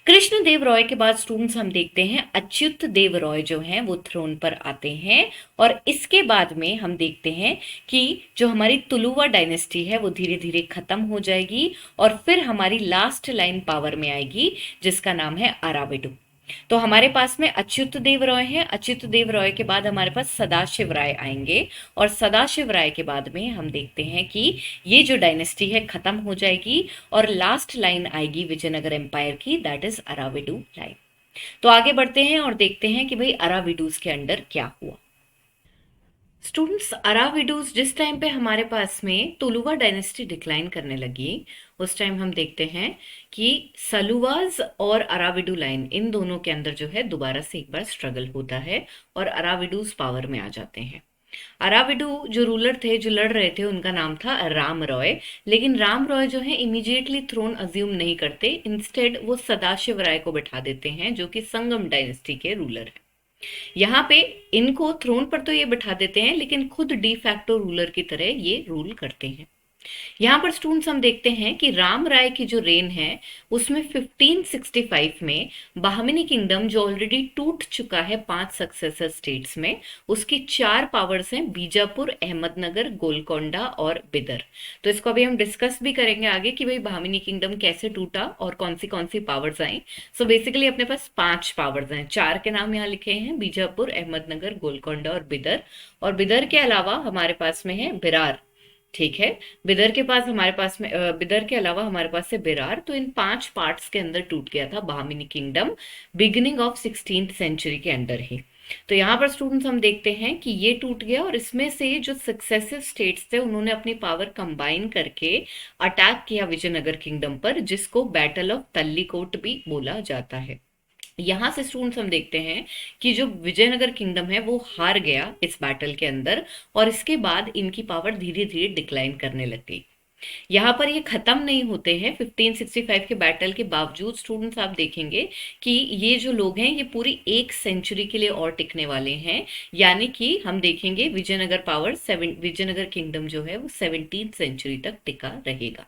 कृष्णदेव रॉय के बाद स्टूडेंट्स हम देखते हैं अच्युत देव रॉय जो हैं वो थ्रोन पर आते हैं, और इसके बाद में हम देखते हैं कि जो हमारी तुलुवा डायनेस्टी है वो धीरे धीरे खत्म हो जाएगी और फिर हमारी लास्ट लाइन पावर में आएगी जिसका नाम है अराविडु। तो हमारे पास में अच्युत देव रॉय हैं। अच्युत देव रॉय के बाद हमारे पास सदाशिव राय आएंगे और सदाशिव राय के बाद में हम देखते हैं कि ये जो डायनेस्टी है खत्म हो जाएगी और लास्ट लाइन आएगी विजयनगर एम्पायर की, दैट इज अराविडु लाइन। तो आगे बढ़ते हैं और देखते हैं कि भाई अराविडूज के अंडर क्या हुआ। स्टूडेंट्स, अराविडूज जिस टाइम पे हमारे पास में तुलुवा डायनेस्टी डिक्लाइन करने लगी, उस टाइम हम देखते हैं कि सलुवाज और अराविडू लाइन, इन दोनों के अंदर जो है दोबारा से एक बार स्ट्रगल होता है और अराविडूज पावर में आ जाते हैं। अराविडू जो रूलर थे, जो लड़ रहे थे, उनका नाम था राम रॉय। लेकिन राम रॉय जो है इमीडिएटली थ्रोन अज्यूम नहीं करते, इंस्टेड वो सदाशिव राय को बैठा देते हैं, जो कि संगम डायनेस्टी के रूलर हैं। यहाँ पे इनको थ्रोन पर तो ये बिठा देते हैं, लेकिन खुद डी फैक्टो रूलर की तरह ये रूल करते हैं। यहाँ पर स्टूडेंट्स हम देखते हैं कि राम राय की जो रेन है, उसमें 1565 में बाहमिनी किंगडम, जो ऑलरेडी टूट चुका है 5 सक्सेसर स्टेट्स में, उसकी 4 पावर्स हैं, बीजापुर, अहमदनगर, गोलकोंडा और बिदर। तो इसको अभी हम डिस्कस भी करेंगे आगे कि भाई बाहमिनी किंगडम कैसे टूटा और कौन सी पावर्स आई। सो बेसिकली अपने पास 5 पावर्स हैं, 4 के नाम यहाँ लिखे हैं, बीजापुर, अहमदनगर, गोलकोंडा और बिदर। और बिदर के अलावा हमारे पास में है बिरार। ठीक है, बिदर के अलावा हमारे पास है बिरार। तो इन 5 पार्ट्स के अंदर टूट गया था Bahmani kingdom, beginning of 16th century के अंदर ही। तो यहाँ पर स्टूडेंट्स हम देखते हैं कि ये टूट गया और इसमें से जो सक्सेसिव स्टेट्स थे, उन्होंने अपनी पावर कंबाइन करके अटैक किया विजयनगर किंगडम पर, जिसको बैटल ऑफ तल्लीकोट भी बोला जाता है। यहाँ से स्टूडेंट्स हम देखते हैं कि जो विजयनगर किंगडम है वो हार गया इस बैटल के अंदर, और इसके बाद इनकी पावर धीरे धीरे डिक्लाइन करने लग गई। यहाँ पर ये खत्म नहीं होते हैं। 1565 के बैटल के बावजूद स्टूडेंट्स आप देखेंगे कि ये जो लोग हैं, ये पूरी 1 सेंचुरी के लिए और टिकने वाले हैं। यानी कि हम देखेंगे विजयनगर किंगडम जो है वो 17th सेंचुरी तक टिका रहेगा।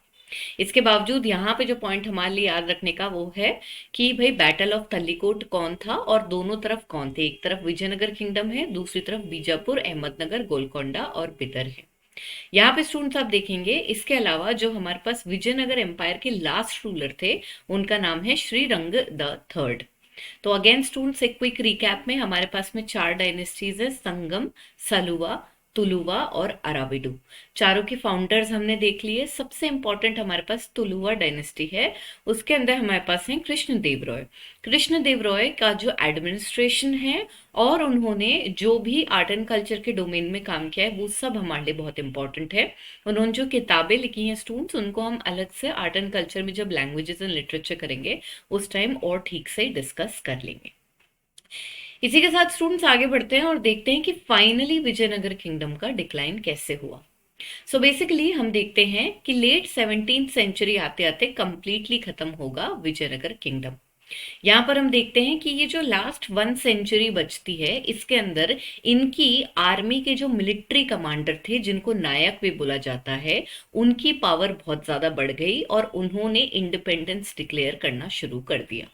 इसके बावजूद यहाँ पे जो पॉइंट हमारे लिए याद रखने का वो है कि भाई बैटल ऑफ तल्लीकोट कौन था और दोनों तरफ कौन थे। एक तरफ विजयनगर किंगडम है, दूसरी तरफ बीजापुर, अहमदनगर, गोलकोंडा और बिदर है। यहाँ पे स्टूडेंट्स आप देखेंगे, इसके अलावा जो हमारे पास विजयनगर एम्पायर के लास्ट रूलर थे, उनका नाम है श्रीरंग द थर्ड। तो अगेन स्टूडेंट्स, एक क्विक रिकैप में हमारे पास में 4 डायनेस्टीज है, संगम, सलुवा, तुलुवा और अराविडू। चारों के फाउंडर्स हमने देख लिए। सबसे इंपॉर्टेंट हमारे पास तुलुवा डायनेस्टी है, उसके अंदर हमारे पास है कृष्णदेव रॉय। कृष्णदेव रॉय का जो एडमिनिस्ट्रेशन है और उन्होंने जो भी आर्ट एंड कल्चर के डोमेन में काम किया है, वो सब हमारे लिए बहुत इंपॉर्टेंट है। उन्होंने जो किताबें लिखी हैं स्टूडेंट्स, उनको हम अलग से आर्ट एंड कल्चर में जब लैंग्वेजेस एंड लिटरेचर करेंगे, उस टाइम और ठीक से डिस्कस कर लेंगे। इसी के साथ स्टूडेंट्स आगे बढ़ते हैं और देखते हैं कि फाइनली विजयनगर किंगडम का डिक्लाइन कैसे हुआ। सो बेसिकली हम देखते हैं कि लेट 17th सेंचुरी आते आते कंप्लीटली खत्म होगा विजयनगर किंगडम। यहाँ पर हम देखते हैं कि ये जो लास्ट 1 सेंचुरी बचती है, इसके अंदर इनकी आर्मी के जो मिलिट्री कमांडर थे, जिनको नायक भी बोला जाता है, उनकी पावर बहुत ज्यादा बढ़ गई और उन्होंने इंडिपेंडेंस डिक्लेयर करना शुरू कर दिया।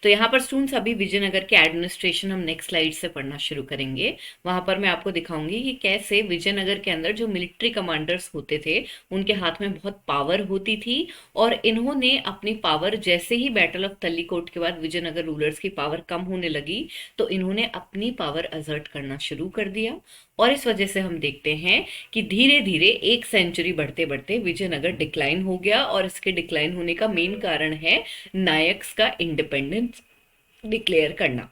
तो यहाँ पर स्टूडेंट्स अभी विजयनगर के एडमिनिस्ट्रेशन हम नेक्स्ट स्लाइड से पढ़ना शुरू करेंगे। वहां पर मैं आपको दिखाऊंगी कि कैसे विजयनगर के अंदर जो मिलिट्री कमांडर्स होते थे, उनके हाथ में बहुत पावर होती थी, और इन्होंने अपनी पावर, जैसे ही बैटल ऑफ तल्लीकोट के बाद विजयनगर रूलर्स की पावर कम होने लगी, तो इन्होंने अपनी पावर असर्ट करना शुरू कर दिया। और इस वजह से हम देखते हैं कि धीरे धीरे 1 सेंचुरी बढ़ते बढ़ते विजयनगर डिक्लाइन हो गया, और इसके डिक्लाइन होने का मेन कारण है नायक्स का इंडिपेंडेंस डिक्लेयर करना।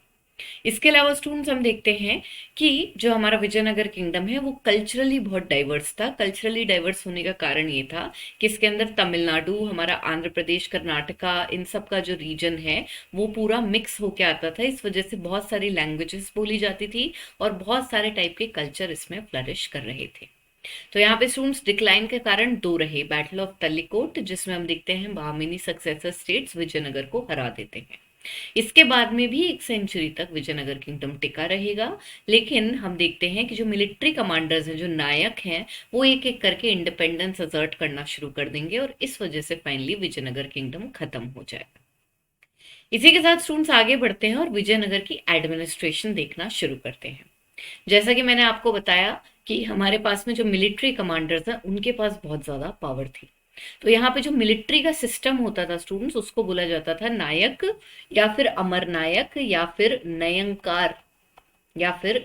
इसके अलावा स्टूडेंट्स हम देखते हैं कि जो हमारा विजयनगर किंगडम है वो कल्चरली बहुत डाइवर्स था। कल्चरली डाइवर्स होने का कारण ये था कि इसके अंदर तमिलनाडु, हमारा आंध्र प्रदेश, कर्नाटका, इन सब का जो रीजन है वो पूरा मिक्स होके आता था। इस वजह से बहुत सारी लैंग्वेजेस बोली जाती थी और बहुत सारे टाइप के कल्चर इसमें फ्लरिश कर रहे थे। तो यहाँ पे स्टूडेंट्स डिक्लाइन के कारण 2 रहे, बैटल ऑफ तल्लीकोट, जिसमें हम देखते हैं बाहमिनी सक्सेसर स्टेट्स विजयनगर को हरा देते हैं। इसके बाद में भी 1 सेंचुरी तक विजयनगर किंगडम टिका रहेगा, लेकिन हम देखते हैं कि जो मिलिट्री कमांडर्स हैं, जो नायक हैं, वो एक एक करके इंडिपेंडेंस असर्ट करना शुरू कर देंगे, और इस वजह से फाइनली विजयनगर किंगडम खत्म हो जाएगा। इसी के साथ स्टूडेंट्स आगे बढ़ते हैं और विजयनगर की एडमिनिस्ट्रेशन देखना शुरू करते हैं। जैसा कि मैंने आपको बताया कि हमारे पास में जो मिलिट्री कमांडर्स हैं, उनके पास बहुत ज्यादा पावर थी। तो यहाँ पे जो मिलिट्री का सिस्टम होता था स्टूडेंट्स, उसको बोला जाता था नायक, या फिर अमर नायक, या फिर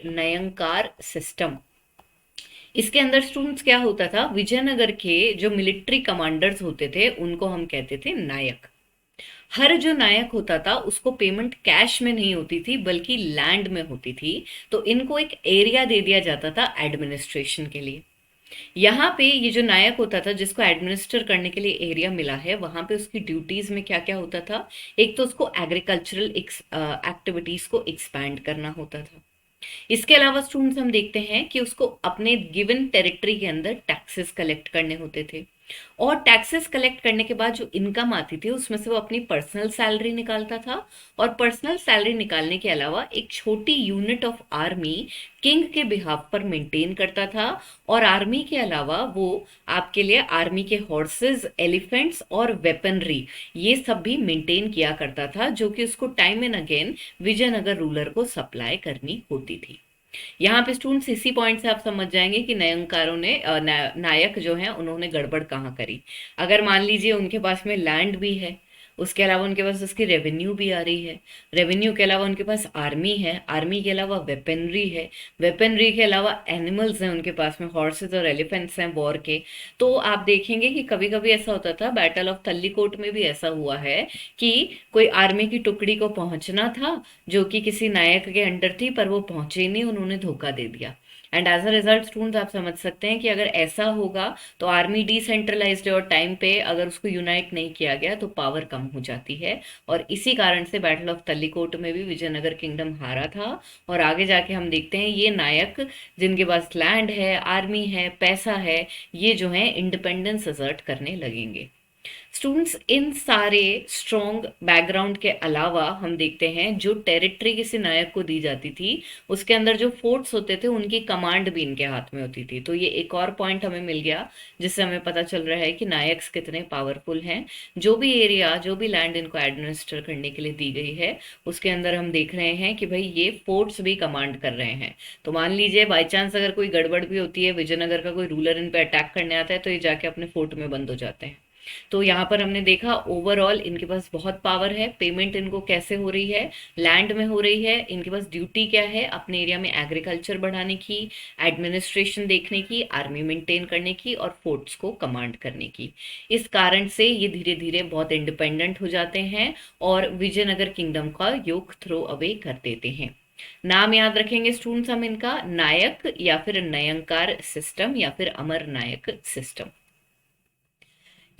नयंकार सिस्टम। इसके अंदर स्टूडेंट्स क्या होता था, विजयनगर के जो मिलिट्री कमांडर्स होते थे, उनको हम कहते थे नायक। हर जो नायक होता था उसको पेमेंट कैश में नहीं होती थी बल्कि लैंड में होती थी। तो इनको एक एरिया दे दिया जाता था एडमिनिस्ट्रेशन के लिए। यहाँ पे ये जो नायक होता था जिसको एडमिनिस्टर करने के लिए एरिया मिला है, वहां पे उसकी ड्यूटीज में क्या क्या होता था। एक तो उसको एग्रीकल्चरल एक्टिविटीज को एक्सपैंड करना होता था। इसके अलावा स्टूडेंट्स हम देखते हैं कि उसको अपने गिवन टेरिटरी के अंदर टैक्सेस कलेक्ट करने होते थे। और टैक्सेस कलेक्ट करने के बाद जो इनकम आती थी उसमें से वो अपनी पर्सनल सैलरी निकालता था। और पर्सनल सैलरी निकालने के अलावा एक छोटी यूनिट ऑफ आर्मी किंग के बिहाफ पर मेंटेन करता था। और आर्मी के अलावा वो आपके लिए आर्मी के हॉर्सेस, एलिफेंट्स और वेपनरी, ये सब भी मेंटेन किया करता था, जो कि उसको time and again Vijayanagara ruler को सप्लाई करनी होती थी। यहाँ पे स्टूडेंट्स इसी पॉइंट से आप समझ जाएंगे कि नयनकारों ने नायक जो हैं उन्होंने गड़बड़ कहाँ करी। अगर मान लीजिए उनके पास में लैंड भी है, उसके अलावा उनके पास उसकी रेवेन्यू भी आ रही है, रेवेन्यू के अलावा उनके पास आर्मी है, आर्मी के अलावा वेपनरी है, वेपनरी के अलावा एनिमल्स हैं उनके पास में, हॉर्सेस और एलिफेंट्स हैं वॉर के। तो आप देखेंगे कि कभी कभी ऐसा होता था, बैटल ऑफ तल्लीकोट में भी ऐसा हुआ है कि कोई आर्मी की टुकड़ी को पहुंचना था जो कि किसी नायक के अंडर थी, पर वो पहुंचे ही नहीं, उन्होंने धोखा दे दिया। And as a result students आप समझ सकते हैं कि अगर ऐसा होगा तो आर्मी डिसेंट्रलाइज्ड है और टाइम पे अगर उसको यूनाइट नहीं किया गया तो पावर कम हो जाती है। और इसी कारण से बैटल ऑफ तल्लीकोट में भी विजयनगर किंगडम हारा था। और आगे जाके हम देखते हैं ये नायक जिनके पास लैंड है, आर्मी है, पैसा है, ये जो है इंडिपेंडेंस असर्ट करने लगेंगे। स्टूडेंट्स इन सारे स्ट्रॉन्ग बैकग्राउंड के अलावा हम देखते हैं जो टेरिटरी किसी नायक को दी जाती थी उसके अंदर जो फोर्ट्स होते थे उनकी कमांड भी इनके हाथ में होती थी। तो ये एक और पॉइंट हमें मिल गया जिससे हमें पता चल रहा है कि नायक्स कितने पावरफुल हैं। जो भी एरिया, जो भी लैंड इनको एडमिनिस्टर करने के लिए दी गई है उसके अंदर हम देख रहे हैं कि भाई ये फोर्ट्स भी कमांड कर रहे हैं। तो मान लीजिए बाई चांस अगर कोई गड़बड़ भी होती है, विजयनगर का कोई रूलर इन पे अटैक करने आता है, तो ये जाके अपने फोर्ट में बंद हो जाते हैं। तो यहाँ पर हमने देखा ओवरऑल इनके पास बहुत पावर है। पेमेंट इनको कैसे हो रही है, लैंड में हो रही है। इनके पास ड्यूटी क्या है, अपने एरिया में एग्रीकल्चर बढ़ाने की, एडमिनिस्ट्रेशन देखने की, आर्मी मेंटेन करने की और फोर्ट्स को कमांड करने की। इस कारण से ये धीरे धीरे बहुत इंडिपेंडेंट हो जाते हैं और विजयनगर किंगडम का योग थ्रो अवे कर देते हैं। नाम याद रखेंगे स्टूडेंट्स हम इनका, नायक या फिर नयंकार सिस्टम या फिर अमर नायक सिस्टम।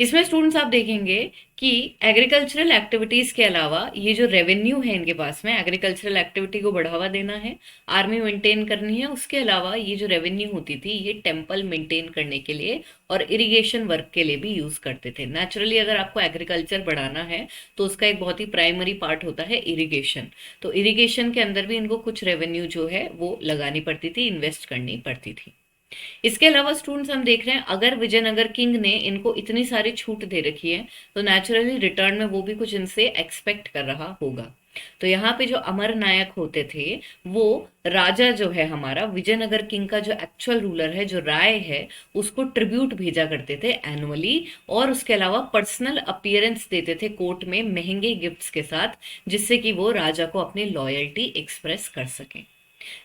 इसमें स्टूडेंट्स आप देखेंगे कि एग्रीकल्चरल एक्टिविटीज के अलावा ये जो रेवेन्यू है इनके पास में, एग्रीकल्चरल एक्टिविटी को बढ़ावा देना है, आर्मी मेंटेन करनी है, उसके अलावा ये जो रेवेन्यू होती थी ये टेम्पल मेंटेन करने के लिए और इरिगेशन वर्क के लिए भी यूज करते थे। नेचुरली अगर आपको एग्रीकल्चर बढ़ाना है तो उसका एक बहुत ही प्राइमरी पार्ट होता है इरिगेशन। तो इरिगेशन के अंदर भी इनको कुछ रेवेन्यू जो है वो लगानी पड़ती थी, इन्वेस्ट करनी पड़ती थी। इसके अलावा स्टूडेंट्स हम देख रहे हैं अगर विजयनगर किंग ने इनको इतनी सारी छूट दे रखी है तो नेचुरली रिटर्न में वो भी कुछ इनसे एक्सपेक्ट कर रहा होगा। तो यहाँ पे जो अमर नायक होते थे वो राजा जो है हमारा विजयनगर किंग का जो एक्चुअल रूलर है, जो राय है, उसको ट्रिब्यूट भेजा करते थे एनुअली। और उसके अलावा पर्सनल अपीयरेंस देते थे कोर्ट में महंगे गिफ्ट्स के साथ, जिससे कि वो राजा को अपनी लॉयल्टी एक्सप्रेस कर सकें।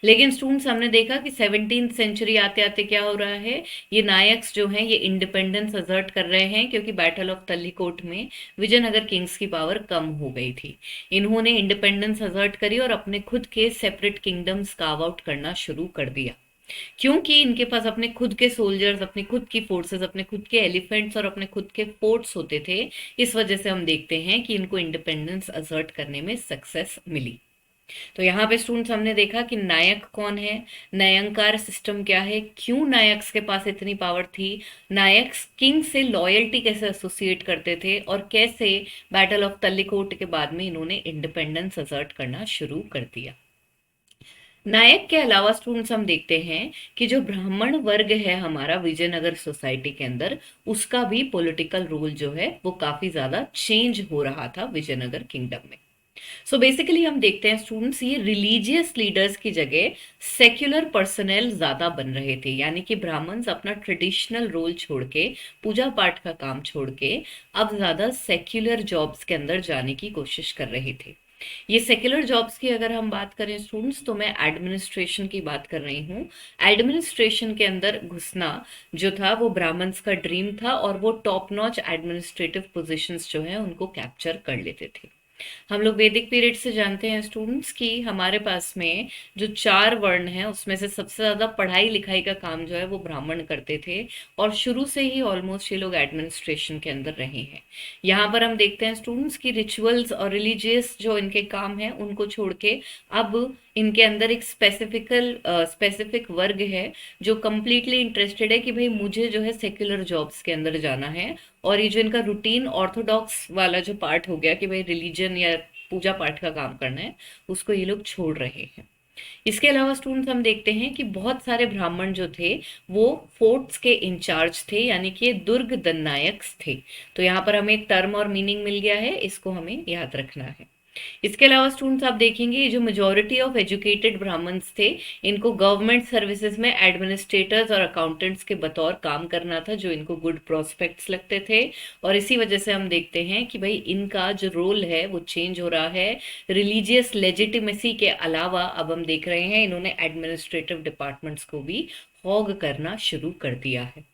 लेकिन स्टूडेंट्स हमने देखा कि 17th सेंचुरी आते आते क्या हो रहा है, ये नायक्स जो हैं ये इंडिपेंडेंस असर्ट कर रहे हैं क्योंकि बैटल ऑफ तल्लीकोट में विजयनगर किंग्स की पावर कम हो गई थी। इन्होंने इंडिपेंडेंस असर्ट करी और अपने खुद के सेपरेट किंगडम्स कार्व आउट करना शुरू कर दिया। क्योंकि इनके पास अपने खुद के सोल्जर्स, अपनी खुद की फोर्सेस, अपने खुद के एलिफेंट्स और अपने खुद के फोर्ट्स होते थे, इस वजह से हम देखते हैं कि इनको इंडिपेंडेंस असर्ट करने में सक्सेस मिली। तो यहाँ पे स्टूडेंट्स हमने देखा कि नायक कौन है, नयंकार सिस्टम क्या है, क्यों नायक्स के पास इतनी पावर थी, नायक्स किंग से लॉयल्टी कैसे एसोसिएट करते थे और कैसे बैटल ऑफ तल्लीकोट के बाद में इन्होंने इंडिपेंडेंस असर्ट करना शुरू कर दिया। नायक के अलावा स्टूडेंट्स हम देखते हैं कि जो ब्राह्मण वर्ग है हमारा विजयनगर सोसाइटी के अंदर, उसका भी पॉलिटिकल रोल जो है वो काफी ज्यादा चेंज हो रहा था विजयनगर किंगडम में। सो बेसिकली हम देखते हैं स्टूडेंट्स ये रिलीजियस लीडर्स की जगह सेक्युलर पर्सनल ज्यादा बन रहे थे, यानी कि ब्राह्मण्स अपना ट्रेडिशनल रोल छोड़ के, पूजा पाठ का काम छोड़ के अब ज्यादा सेक्युलर जॉब्स के अंदर जाने की कोशिश कर रहे थे। ये सेक्युलर जॉब्स की अगर हम बात करें स्टूडेंट्स, तो मैं एडमिनिस्ट्रेशन की बात कर रही हूँ। एडमिनिस्ट्रेशन के अंदर घुसना जो था वो ब्राह्मण्स का ड्रीम था, और वो टॉप नॉच एडमिनिस्ट्रेटिव पोजीशंस जो है उनको कैप्चर कर लेते थे। हम लोग वैदिक पीरियड से जानते हैं स्टूडेंट्स कि हमारे पास में जो चार वर्ण हैं उसमें से सबसे ज्यादा पढ़ाई लिखाई का काम जो है वो ब्राह्मण करते थे, और शुरू से ही ऑलमोस्ट ये लोग एडमिनिस्ट्रेशन के अंदर रहे हैं। यहाँ पर हम देखते हैं स्टूडेंट्स की रिचुअल्स और रिलीजियस जो इनके काम है उनको छोड़ के अब इनके अंदर एक स्पेसिफिक वर्ग है जो कम्प्लीटली इंटरेस्टेड है कि भाई मुझे जो है सेक्युलर जॉब्स के अंदर जाना है। और ये जो इनका रूटीन ऑर्थोडॉक्स वाला जो पार्ट हो गया कि भाई रिलीजन या पूजा पाठ का काम करना है, उसको ये लोग छोड़ रहे हैं। इसके अलावा स्टूडेंट्स हम देखते हैं कि बहुत सारे ब्राह्मण जो थे वो फोर्ट्स के इंचार्ज थे, यानी कि ये दुर्ग दंडनायक थे। तो यहाँ पर हमें एक टर्म और मीनिंग मिल गया है, इसको हमें याद रखना है। इसके अलावा स्टूडेंट्स आप देखेंगे ये जो मेजोरिटी ऑफ एजुकेटेड ब्राह्मण्स थे, इनको गवर्नमेंट सर्विसेज में एडमिनिस्ट्रेटर्स और अकाउंटेंट्स के बतौर काम करना था, जो इनको गुड प्रोस्पेक्ट्स लगते थे। और इसी वजह से हम देखते हैं कि भाई इनका जो रोल है वो चेंज हो रहा है। रिलीजियस लेजिटिमेसी के अलावा अब हम देख रहे हैं इन्होंने एडमिनिस्ट्रेटिव डिपार्टमेंट्स को भी हॉग करना शुरू कर दिया है।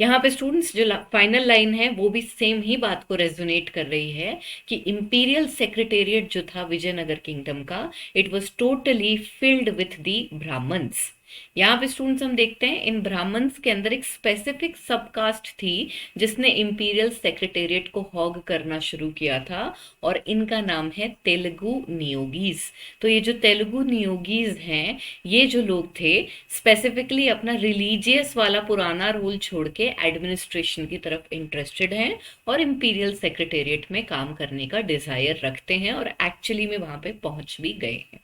यहाँ पे स्टूडेंट्स जो फाइनल लाइन है वो भी सेम ही बात को रेजोनेट कर रही है कि इंपीरियल सेक्रेटेरिएट जो था विजयनगर किंगडम का, it was totally filled with the Brahmins. यहाँ पे स्टूडेंट्स हम देखते हैं इन ब्राह्मण्स के अंदर एक स्पेसिफिक सबकास्ट थी जिसने इंपीरियल सेक्रेटेरिएट को हॉग करना शुरू किया था, और इनका नाम है तेलुगु नियोगीज। तो ये जो तेलुगु नियोगीज हैं, ये जो लोग थे स्पेसिफिकली अपना रिलीजियस वाला पुराना रोल छोड़ के एडमिनिस्ट्रेशन की तरफ इंटरेस्टेड हैं, और इंपीरियल सेक्रेटेरिएट में काम करने का डिजायर रखते हैं, और एक्चुअली में वहां पे पहुंच भी गए हैं।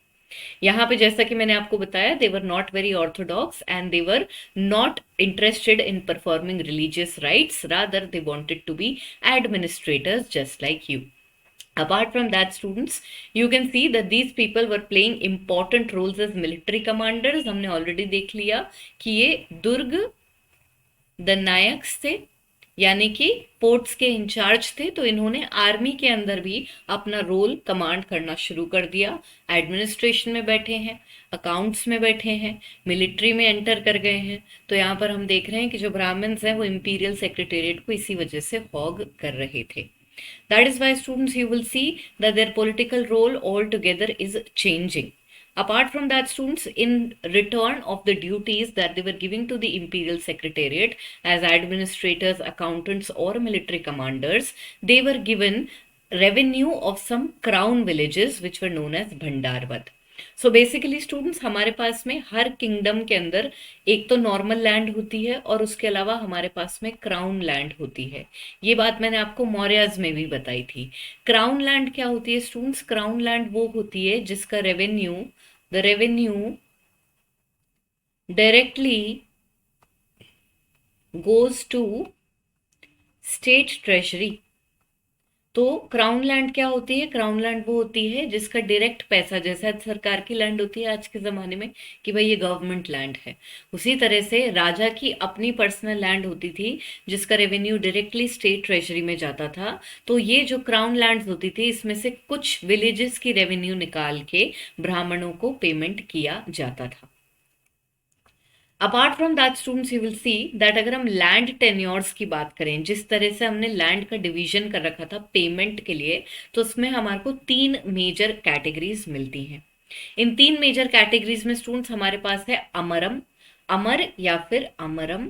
यहाँ पे जैसा कि मैंने आपको बताया, they were not very orthodox and they were not interested in performing religious rites, rather they wanted to be administrators just like you. Apart from that students, you can see that these people were playing important roles as military commanders। हमने already देख लिया कि ये दुर्ग दंडनायक थे, यानी कि ports के in charge थे। तो इन्होंने आर्मी के अंदर भी अपना रोल कमांड करना शुरू कर दिया। एडमिनिस्ट्रेशन में बैठे हैं, अकाउंट्स में बैठे हैं, मिलिट्री में एंटर कर गए हैं। तो यहाँ पर हम देख रहे हैं कि जो ब्राह्मण्स हैं वो इंपीरियल सेक्रेटेरिएट को इसी वजह से हॉग कर रहे थे। That is why students you will see that their political role altogether is changing. Apart from that students, in return of the duties that they were giving to the imperial secretariat as administrators, accountants or military commanders, they were given revenue of some crown villages which were known as Bhandarvad. So basically students हमारे पास में हर kingdom के अंदर एक तो normal land होती है और उसके अलावा हमारे पास में क्राउन लैंड होती है। ये बात मैंने आपको मौर्यज में भी बताई थी। क्राउन लैंड क्या होती है स्टूडेंट्स? क्राउन लैंड वो होती है जिसका the revenue directly goes to state treasury. तो क्राउन लैंड क्या होती है? क्राउन लैंड वो होती है जिसका डायरेक्ट पैसा, जैसा सरकार की लैंड होती है आज के ज़माने में कि भाई ये गवर्नमेंट लैंड है, उसी तरह से राजा की अपनी पर्सनल लैंड होती थी जिसका रेवेन्यू डायरेक्टली स्टेट ट्रेजरी में जाता था। तो ये जो क्राउन लैंड्स होती थी इसमें से कुछ विलेजेस की रेवेन्यू निकाल के ब्राह्मणों को पेमेंट किया जाता था। Apart from that students you will see that अगर हम लैंड टेन्योर्स की बात करें, जिस तरह से हमने लैंड का डिवीजन कर रखा था पेमेंट के लिए, तो उसमें हमारे को 3 मेजर कैटेगरीज मिलती हैं। इन 3 मेजर कैटेगरीज में स्टूडेंट्स हमारे पास है अमरम, अमर या फिर अमरम।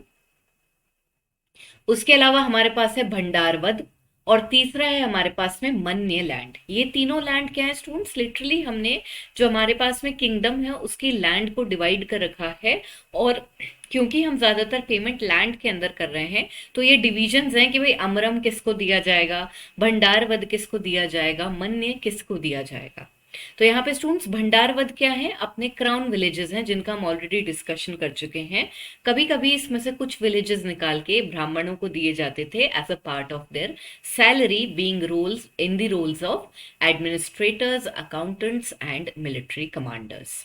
उसके अलावा हमारे पास है भंडारवद, और तीसरा है हमारे पास में मन्य लैंड। ये तीनों लैंड क्या है स्टूडेंट्स? लिटरली हमने जो हमारे पास में किंगडम है उसकी लैंड को डिवाइड कर रखा है, और क्योंकि हम ज्यादातर पेमेंट लैंड के अंदर कर रहे हैं तो ये डिविजन्स हैं कि भाई अमरम किसको दिया जाएगा, भंडारवद किसको दिया जाएगा, मन्य किसको दिया जाएगा। तो यहाँ पे स्टूडेंट्स भंडारवद क्या है? अपने क्राउन विलेजेस हैं जिनका हम ऑलरेडी डिस्कशन कर चुके हैं। कभी कभी इसमें से कुछ विलेजेस निकाल के ब्राह्मणों को दिए जाते थे as a part of their salary, being roles in the roles of administrators, accountants and military commanders.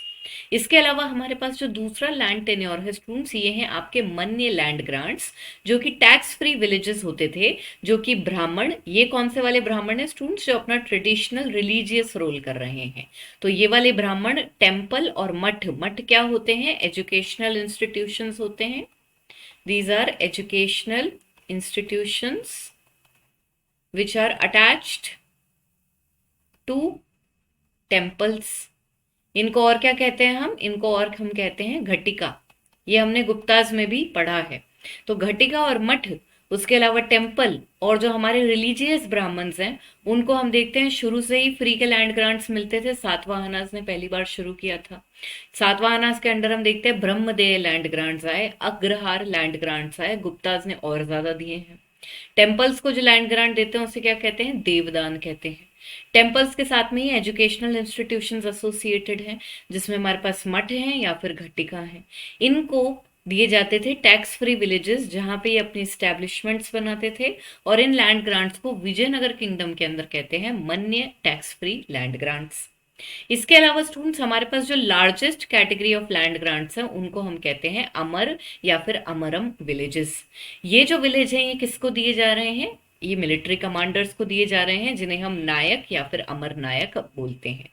इसके अलावा हमारे पास जो दूसरा लैंड टेन्योर है स्टूडेंट्स, ये हैं आपके मन्य लैंड ग्रांट्स, जो कि टैक्स फ्री विलेजेस होते थे, जो कि ब्राह्मण, ये कौन से वाले ब्राह्मण है स्टूडेंट्स, जो अपना ट्रेडिशनल रिलीजियस रोल कर रहे हैं। तो ये वाले ब्राह्मण टेम्पल और मठ, मठ क्या होते हैं, एजुकेशनल इंस्टीट्यूशंस होते हैं। These are educational institutions which are attached to temples। इनको और क्या कहते हैं हम, इनको और हम कहते हैं घटिका। ये हमने गुप्ताज में भी पढ़ा है। तो घटिका और मठ, उसके अलावा टेम्पल, और जो हमारे रिलीजियस ब्राह्मण्स हैं उनको हम देखते हैं शुरू से ही फ्री के लैंड ग्रांट्स मिलते थे। सातवाहनास ने पहली बार शुरू किया था। सातवाहनास के अंडर हम देखते हैं ब्रह्मदेय लैंड ग्रांट्स आए, अग्रहार लैंड ग्रांट्स आए, गुप्ताज ने और ज्यादा दिए हैं। टेम्पल्स को जो लैंड ग्रांट देते हैं उसे क्या कहते हैं, देवदान कहते हैं। टेम्पल्स के साथ में ही एजुकेशनल इंस्टीट्यूशंस एसोसिएटेड हैं, जिसमें हमारे पास मठ हैं या फिर घटिका हैं। इनको दिए जाते थे टैक्स फ्री विलेजेस, जहां पे ये अपनी स्टैब्लिशमेंट्स बनाते थे, और इन लैंड ग्रांट्स को विजयनगर किंगडम के अंदर कहते हैं मन्य टैक्स फ्री लैंड ग्रांट्स। इसके अलावा स्टूडेंट्स हमारे पास जो largest category of land grants हैं उनको हम कहते हैं अमर या फिर अमरम विलेजेस। ये जो विलेज हैं ये किसको दिए जा रहे हैं, ये मिलिट्री कमांडर्स को दिए जा रहे हैं, जिन्हें हम नायक या फिर अमर नायक बोलते हैं।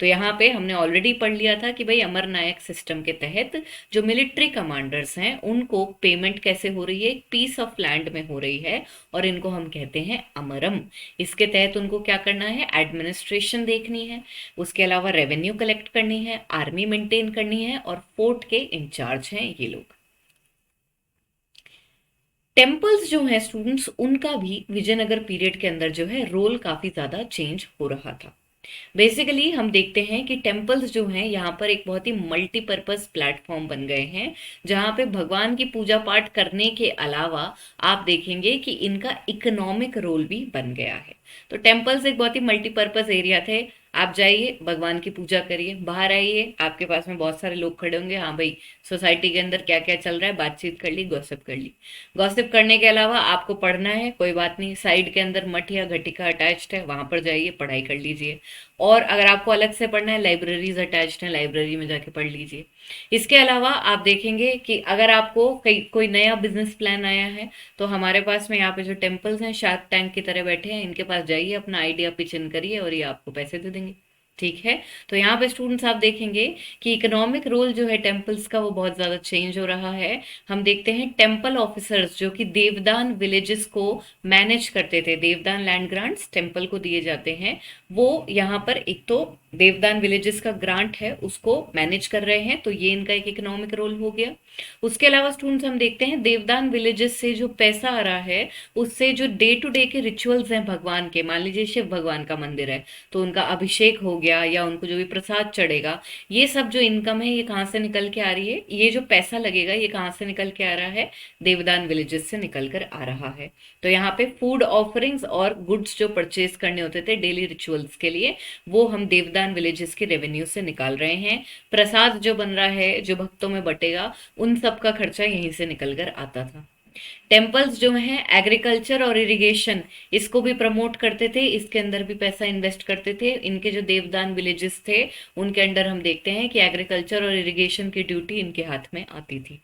तो यहाँ पे हमने ऑलरेडी पढ़ लिया था कि भाई अमर नायक सिस्टम के तहत जो मिलिट्री कमांडर्स हैं उनको पेमेंट कैसे हो रही है, एक पीस ऑफ लैंड में हो रही है, और इनको हम कहते हैं अमरम। इसके तहत उनको क्या करना है, एडमिनिस्ट्रेशन देखनी है, उसके अलावा रेवेन्यू कलेक्ट करनी है, आर्मी मेंटेन करनी है, और फोर्ट के इंचार्ज हैं ये लोग। टेम्पल्स जो हैं स्टूडेंट्स, उनका भी विजयनगर पीरियड के अंदर जो है रोल काफी ज्यादा चेंज हो रहा था। बेसिकली हम देखते हैं कि टेम्पल्स जो हैं यहाँ पर एक बहुत ही मल्टीपर्पज प्लेटफॉर्म बन गए हैं, जहाँ पे भगवान की पूजा पाठ करने के अलावा आप देखेंगे कि इनका इकोनॉमिक रोल भी बन गया है। तो टेम्पल्स एक बहुत ही मल्टीपर्पज एरिया थे। आप जाइए, भगवान की पूजा करिए, बाहर आइए, आपके पास में बहुत सारे लोग खड़े होंगे, हाँ भाई सोसाइटी के अंदर क्या क्या चल रहा है, बातचीत कर ली, गॉसिप कर ली। गॉसिप करने के अलावा आपको पढ़ना है, कोई बात नहीं, साइड के अंदर मठ या घटिका अटैच्ड है, वहां पर जाइए, पढ़ाई कर लीजिए। और अगर आपको अलग से पढ़ना है, लाइब्रेरीज अटैच्ड है, लाइब्रेरी में जाके पढ़ लीजिए। इसके अलावा आप देखेंगे कि अगर आपको कोई नया बिजनेस प्लान आया है, तो हमारे पास में यहाँ पे जो टेम्पल्स हैं शार्क टैंक की तरह बैठे हैं, इनके पास जाइए, अपना आइडिया पिच इन करिए और ये आपको पैसे दे देंगे। ठीक है। तो यहाँ पे स्टूडेंट्स आप देखेंगे कि इकोनॉमिक रोल जो है टेम्पल्स का वो बहुत ज्यादा चेंज हो रहा है। हम देखते हैं टेम्पल ऑफिसर्स जो कि देवदान विलेजेस को मैनेज करते थे, देवदान लैंड ग्रांट्स टेम्पल को दिए जाते हैं, वो यहाँ पर एक तो देवदान विलेजेस का ग्रांट है उसको मैनेज कर रहे हैं, तो ये इनका एक इकोनॉमिक रोल हो गया। उसके अलावा स्टूडेंट्स हम देखते हैं देवदान विलेजेस से जो पैसा आ रहा है उससे जो डे टू डे के रिचुअल्स हैं भगवान के, मान लीजिए शिव भगवान का मंदिर है तो उनका अभिषेक हो गया या उनको जो भी प्रसाद चढ़ेगा, ये सब जो इनकम है ये कहाँ से निकल के आ रही है, ये जो पैसा लगेगा ये कहाँ से निकल के आ रहा है, देवदान विलेजेस से निकल कर आ रहा है। तो यहाँ पे फूड ऑफरिंग्स और गुड्स जो परचेज करने होते थे डेली रिचुअल्स के लिए, वो हम देवदान विलेजेस के रेवेन्यू से निकाल रहे हैं। प्रसाद जो बन रहा है, जो भक्तों में बटेगा, उन सब का खर्चा यहीं से निकल कर आता था। टेम्पल्स जो हैं एग्रीकल्चर और इरिगेशन इसको भी प्रमोट करते थे, इसके अंदर भी पैसा इन्वेस्ट करते थे। इनके जो देवदान विलेजेस थे उनके अंडर हम देखते हैं कि एग्रीकल्चर और इरिगेशन की ड्यूटी इनके हाथ में आती थी।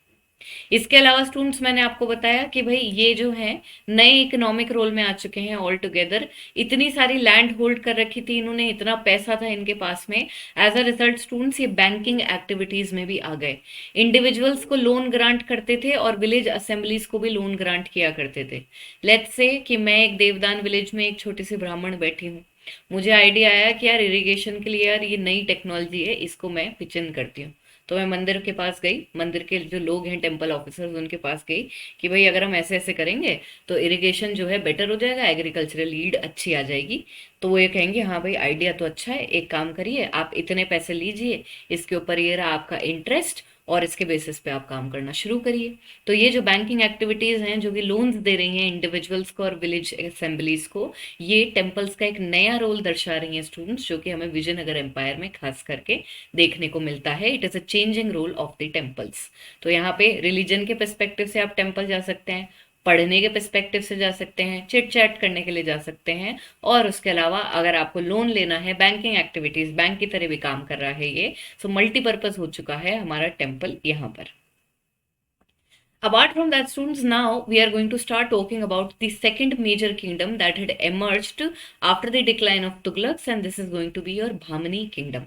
इसके अलावा स्टूडेंट्स मैंने आपको बताया कि भाई ये जो है नए इकोनॉमिक रोल में आ चुके हैं ऑल टुगेदर। इतनी सारी लैंड होल्ड कर रखी थी इन्होंने, इतना पैसा था इनके पास में, एज अ रिजल्ट स्टूडेंट्स ये बैंकिंग एक्टिविटीज में भी आ गए। इंडिविजुअल्स को लोन ग्रांट करते थे और विलेज असेंबलीज को भी लोन ग्रांट किया करते थे। लेट्स से कि मैं एक देवदान विलेज में एक छोटी सी ब्राह्मण बैठी हूँ, मुझे आइडिया आया कि यार इरिगेशन के लिए यार ये नई टेक्नोलॉजी है, इसको मैं पिच इन करती हूँ। तो मैं मंदिर के पास गई, मंदिर के जो लोग हैं टेम्पल ऑफिसर्स उनके पास गई कि भाई अगर हम ऐसे ऐसे करेंगे तो इरिगेशन जो है बेटर हो जाएगा, एग्रीकल्चरल लीड अच्छी आ जाएगी। तो वो ये कहेंगे हाँ भाई आइडिया तो अच्छा है, एक काम करिए आप इतने पैसे लीजिए, इसके ऊपर ये रहा आपका इंटरेस्ट और इसके बेसिस पे आप काम करना शुरू करिए। तो ये जो बैंकिंग एक्टिविटीज हैं जो कि लोन्स दे रही हैं इंडिविजुअल्स को और विलेज असेंबलीज को, ये टेम्पल्स का एक नया रोल दर्शा रही हैं स्टूडेंट्स, जो कि हमें विजयनगर एम्पायर में खास करके देखने को मिलता है। It is a changing role of the temples. तो यहाँ पे रिलीजन के परस्पेक्टिव से आप टेम्पल जा सकते हैं, पढ़ने के पर्सपेक्टिव से जा सकते हैं, चिट चैट करने के लिए जा सकते हैं, और उसके अलावा अगर आपको लोन लेना है, बैंकिंग एक्टिविटीज, बैंक की तरह भी काम कर रहा है ये। सो मल्टीपर्पज हो चुका है हमारा टेम्पल यहाँ पर। Apart from that, students, now we are going to start talking about the second major kingdom that had emerged after the decline of Tughlaqs, and this is going to be your Bhamani kingdom.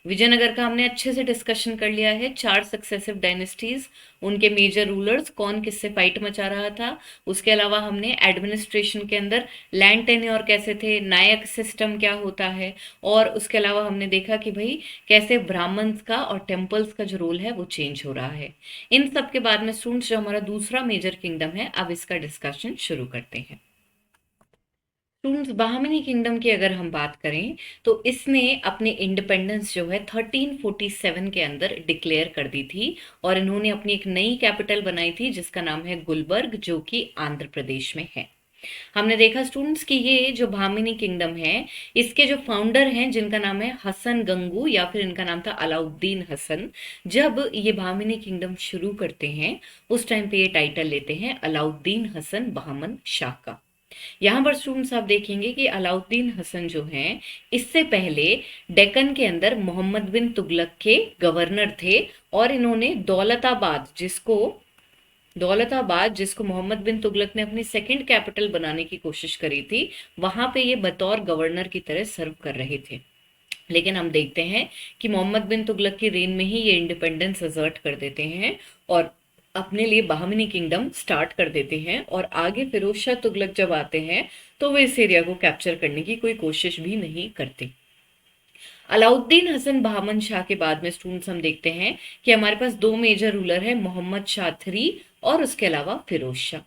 Vijayanagar का हमने अच्छे से discussion कर लिया है, 4 successive dynasties, उनके major rulers, कौन किससे फाइट मचा रहा था। उसके अलावा हमने एडमिनिस्ट्रेशन के अंदर लैंड टेन्योर कैसे थे, नायक सिस्टम क्या होता है, और उसके अलावा हमने देखा कि भाई कैसे ब्राह्मण्स का और टेम्पल्स का जो रोल है वो चेंज हो रहा है। इन सब के बाद में स्टूडेंट्स जो हमारा दूसरा मेजर किंगडम है, अब इसका डिस्कशन शुरू करते हैं। स्टूडेंट्स, बहामनी किंगडम की अगर हम बात करें तो इसने अपने इंडिपेंडेंस जो है 1347 के अंदर डिक्लेयर कर दी थी, और इन्होंने अपनी एक नई कैपिटल बनाई थी जिसका नाम है गुलबर्ग, जो कि आंध्र प्रदेश में है। हमने देखा स्टूडेंट्स कि ये जो बहामनी किंगडम है, इसके जो फाउंडर हैं जिनका नाम है हसन गंगू, या फिर इनका नाम था अलाउद्दीन हसन। जब ये बहामनी किंगडम शुरू करते हैं उस टाइम पे ये टाइटल लेते हैं अलाउद्दीन हसन बहामन शाह का। यहाँ पर स्टूडेंट्स आप देखेंगे कि अलाउद्दीन हसन जो हैं, इससे पहले डेक्कन के अंदर मोहम्मद बिन तुगलक के गवर्नर थे, और इन्होंने दौलताबाद जिसको मोहम्मद बिन तुगलक ने अपनी सेकंड कैपिटल बनाने की कोशिश करी थी, वहां पे ये बतौर गवर्नर की तरह सर्व कर रहे थे। लेकिन हम देखते हैं कि मोहम्मद बिन तुगलक की रेन में ही ये इंडिपेंडेंस असर्ट कर देते हैं और अपने लिए बहामनी किंगडम स्टार्ट कर देते हैं, और आगे फिरोज शाह तुगलक जब आते हैं तो वे इस एरिया को कैप्चर करने की कोई कोशिश भी नहीं करते। अलाउद्दीन हसन बहामन शाह के बाद में स्टूडेंट्स हम देखते हैं कि हमारे पास 2 मेजर रूलर है, मोहम्मद शाह III और उसके अलावा फिरोज शाह।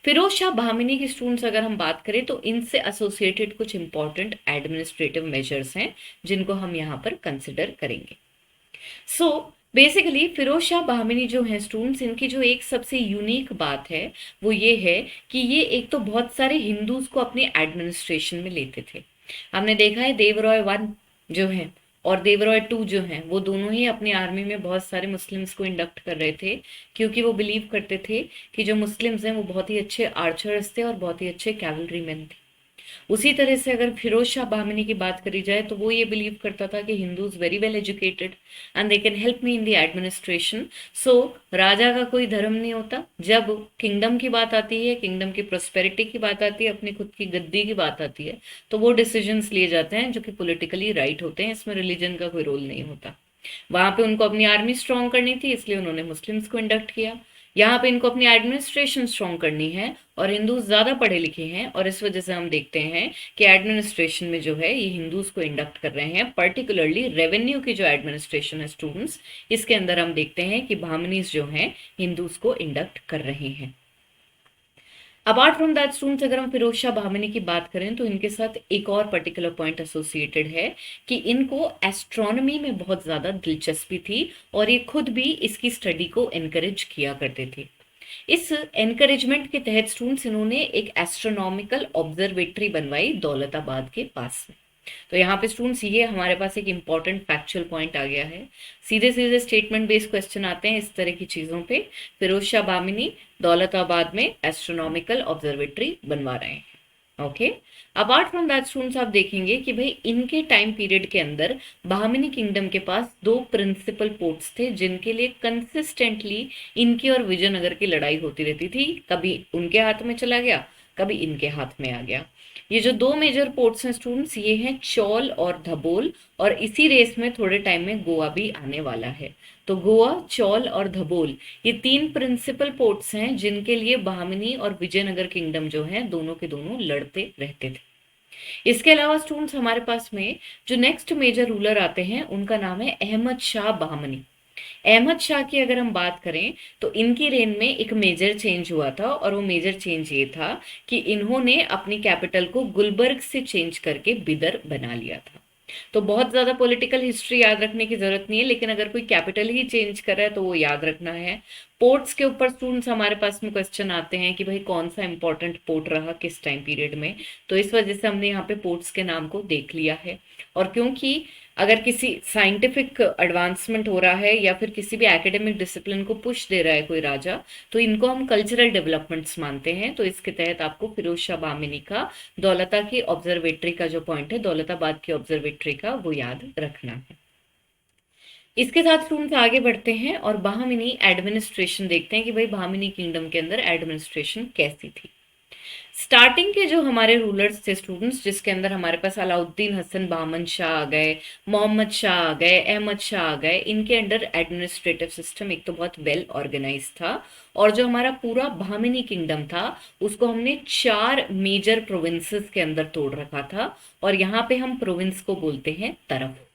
फिरोज शाह बहामनी की स्टूडेंट्स अगर हम बात करें तो इनसे एसोसिएटेड कुछ इंपॉर्टेंट एडमिनिस्ट्रेटिव मेजर्स हैं जिनको हम यहाँ पर कंसिडर करेंगे। सो बेसिकली फिरोज शाह बहामनी जो है स्टूडेंट्स, इनकी जो एक सबसे यूनिक बात है वो ये है कि ये एक तो बहुत सारे हिंदूज को अपने एडमिनिस्ट्रेशन में लेते थे। हमने देखा है देवरॉय 1 जो है और देवरॉय 2 जो हैं, वो दोनों ही अपनी आर्मी में बहुत सारे मुस्लिम्स को इंडक्ट कर रहे थे, क्योंकि वो बिलीव करते थे कि जो मुस्लिम्स हैं वो बहुत ही अच्छे आर्चर्स थे और बहुत ही अच्छे कैवलरी मैन थे। उसी तरह से अगर फिरोज शाह बहामनी की बात करी जाए तो वो ये बिलीव करता था कि Hindus very well educated and they can help me in the administration. So राजा का कोई धर्म नहीं होता, जब किंगडम की बात आती है, किंगडम की प्रोस्पेरिटी की बात आती है, अपनी खुद की गद्दी की बात आती है, तो वो डिसीजंस लिए जाते हैं जो कि पॉलिटिकली राइट होते हैं, इसमें रिलीजन का कोई रोल नहीं होता। वहां पे उनको अपनी आर्मी स्ट्रॉन्ग करनी थी, इसलिए उन्होंने मुस्लिम्स को इंडक्ट किया। यहाँ पे इनको अपनी एडमिनिस्ट्रेशन स्ट्रॉन्ग करनी है, और हिंदूज ज्यादा पढ़े लिखे हैं, और इस वजह से हम देखते हैं कि एडमिनिस्ट्रेशन में जो है ये हिंदूज को इंडक्ट कर रहे हैं। पर्टिकुलरली रेवेन्यू की जो एडमिनिस्ट्रेशन है स्टूडेंट्स, इसके अंदर हम देखते हैं कि भामनीज जो हैं हिंदूज को इंडक्ट कर रहे हैं। अपार्ट फ्रॉम दैट स्टूडेंट्स, अगर हम फिरोज शाह बहामनी की बात करें तो इनके साथ एक और पर्टिकुलर पॉइंट एसोसिएटेड है कि इनको एस्ट्रोनॉमी में बहुत ज़्यादा दिलचस्पी थी, और ये खुद भी इसकी स्टडी को एनकरेज किया करते थे। इस एनकरेजमेंट के तहत स्टूडेंट्स इन्होंने एक एस्ट्रोनॉमिकल ऑब्जर्वेटरी बनवाई दौलताबाद के पास में। तो यहाँ पे स्टूडेंट्स ये हमारे पास एक इंपॉर्टेंट फैक्चुअल पॉइंट आ गया है। सीधे सीधे स्टेटमेंट बेस्ड क्वेश्चन आते हैं इस तरह की चीजों पे। फिरोज शाह बहामनी दौलताबाद में एस्ट्रोनॉमिकल ऑब्जर्वेटरी बनवा रहे हैं। Okay, apart from that students आप देखेंगे कि भाई इनके टाइम पीरियड के अंदर बहामनी किंगडम के पास 2 प्रिंसिपल पोर्ट्स थे जिनके लिए कंसिस्टेंटली इनकी और विजयनगर की लड़ाई होती रहती थी। कभी उनके हाथ में चला गया, कभी इनके हाथ में आ गया। ये जो 2 मेजर पोर्ट्स हैं स्टूडेंट्स, ये हैं चौल और धबोल, और इसी रेस में थोड़े टाइम में गोवा भी आने वाला है। तो गोवा, चौल और धबोल ये 3 प्रिंसिपल पोर्ट्स हैं जिनके लिए बहामनी और विजयनगर किंगडम जो है दोनों के दोनों लड़ते रहते थे। इसके अलावा स्टूडेंट्स हमारे पास में जो नेक्स्ट मेजर रूलर आते हैं उनका नाम है अहमद शाह बहामनी। अहमद शाह की अगर हम बात करें तो इनकी रेन में एक मेजर चेंज हुआ था, और वो मेजर चेंज ये था कि इन्होंने अपनी कैपिटल को गुलबर्ग से चेंज करके बिदर बना लिया था। तो बहुत ज्यादा पॉलिटिकल हिस्ट्री याद रखने की जरूरत नहीं है, लेकिन अगर कोई कैपिटल ही चेंज कर रहा है तो वो याद रखना है। पोर्ट्स के ऊपर स्टूडेंट्स हमारे पास में क्वेश्चन आते हैं कि भाई कौन सा इंपॉर्टेंट पोर्ट रहा किस टाइम पीरियड में, तो इस वजह से हमने यहाँ पे पोर्ट्स के नाम को देख लिया है। और क्योंकि अगर किसी साइंटिफिक एडवांसमेंट हो रहा है या फिर किसी भी एकेडमिक डिसिप्लिन को पुश दे रहा है कोई राजा, तो इनको हम कल्चरल डेवलपमेंट्स मानते हैं। तो इसके तहत आपको फिरोज शाह बहामनी का दौलता की ऑब्जर्वेटरी का जो पॉइंट है, दौलताबाद की ऑब्जर्वेटरी का, वो याद रखना है। इसके साथ स्टूडेंट्स आगे बढ़ते हैं और बहामनी एडमिनिस्ट्रेशन देखते हैं कि भाई बहामनी किंगडम के अंदर एडमिनिस्ट्रेशन कैसी थी। स्टार्टिंग के जो हमारे रूलर्स थे स्टूडेंट्स, जिसके अंदर हमारे पास अलाउद्दीन हसन बहमन शाह आ गए, मोहम्मद शाह आ गए, अहमद शाह आ गए, इनके अंडर एडमिनिस्ट्रेटिव सिस्टम एक तो बहुत वेल ऑर्गेनाइज था। और जो हमारा पूरा बहामनी किंगडम था उसको हमने 4 मेजर प्रोविंसेस के अंदर तोड़ रखा था। और यहाँ पे हम प्रोविंस को बोलते हैं तरफ।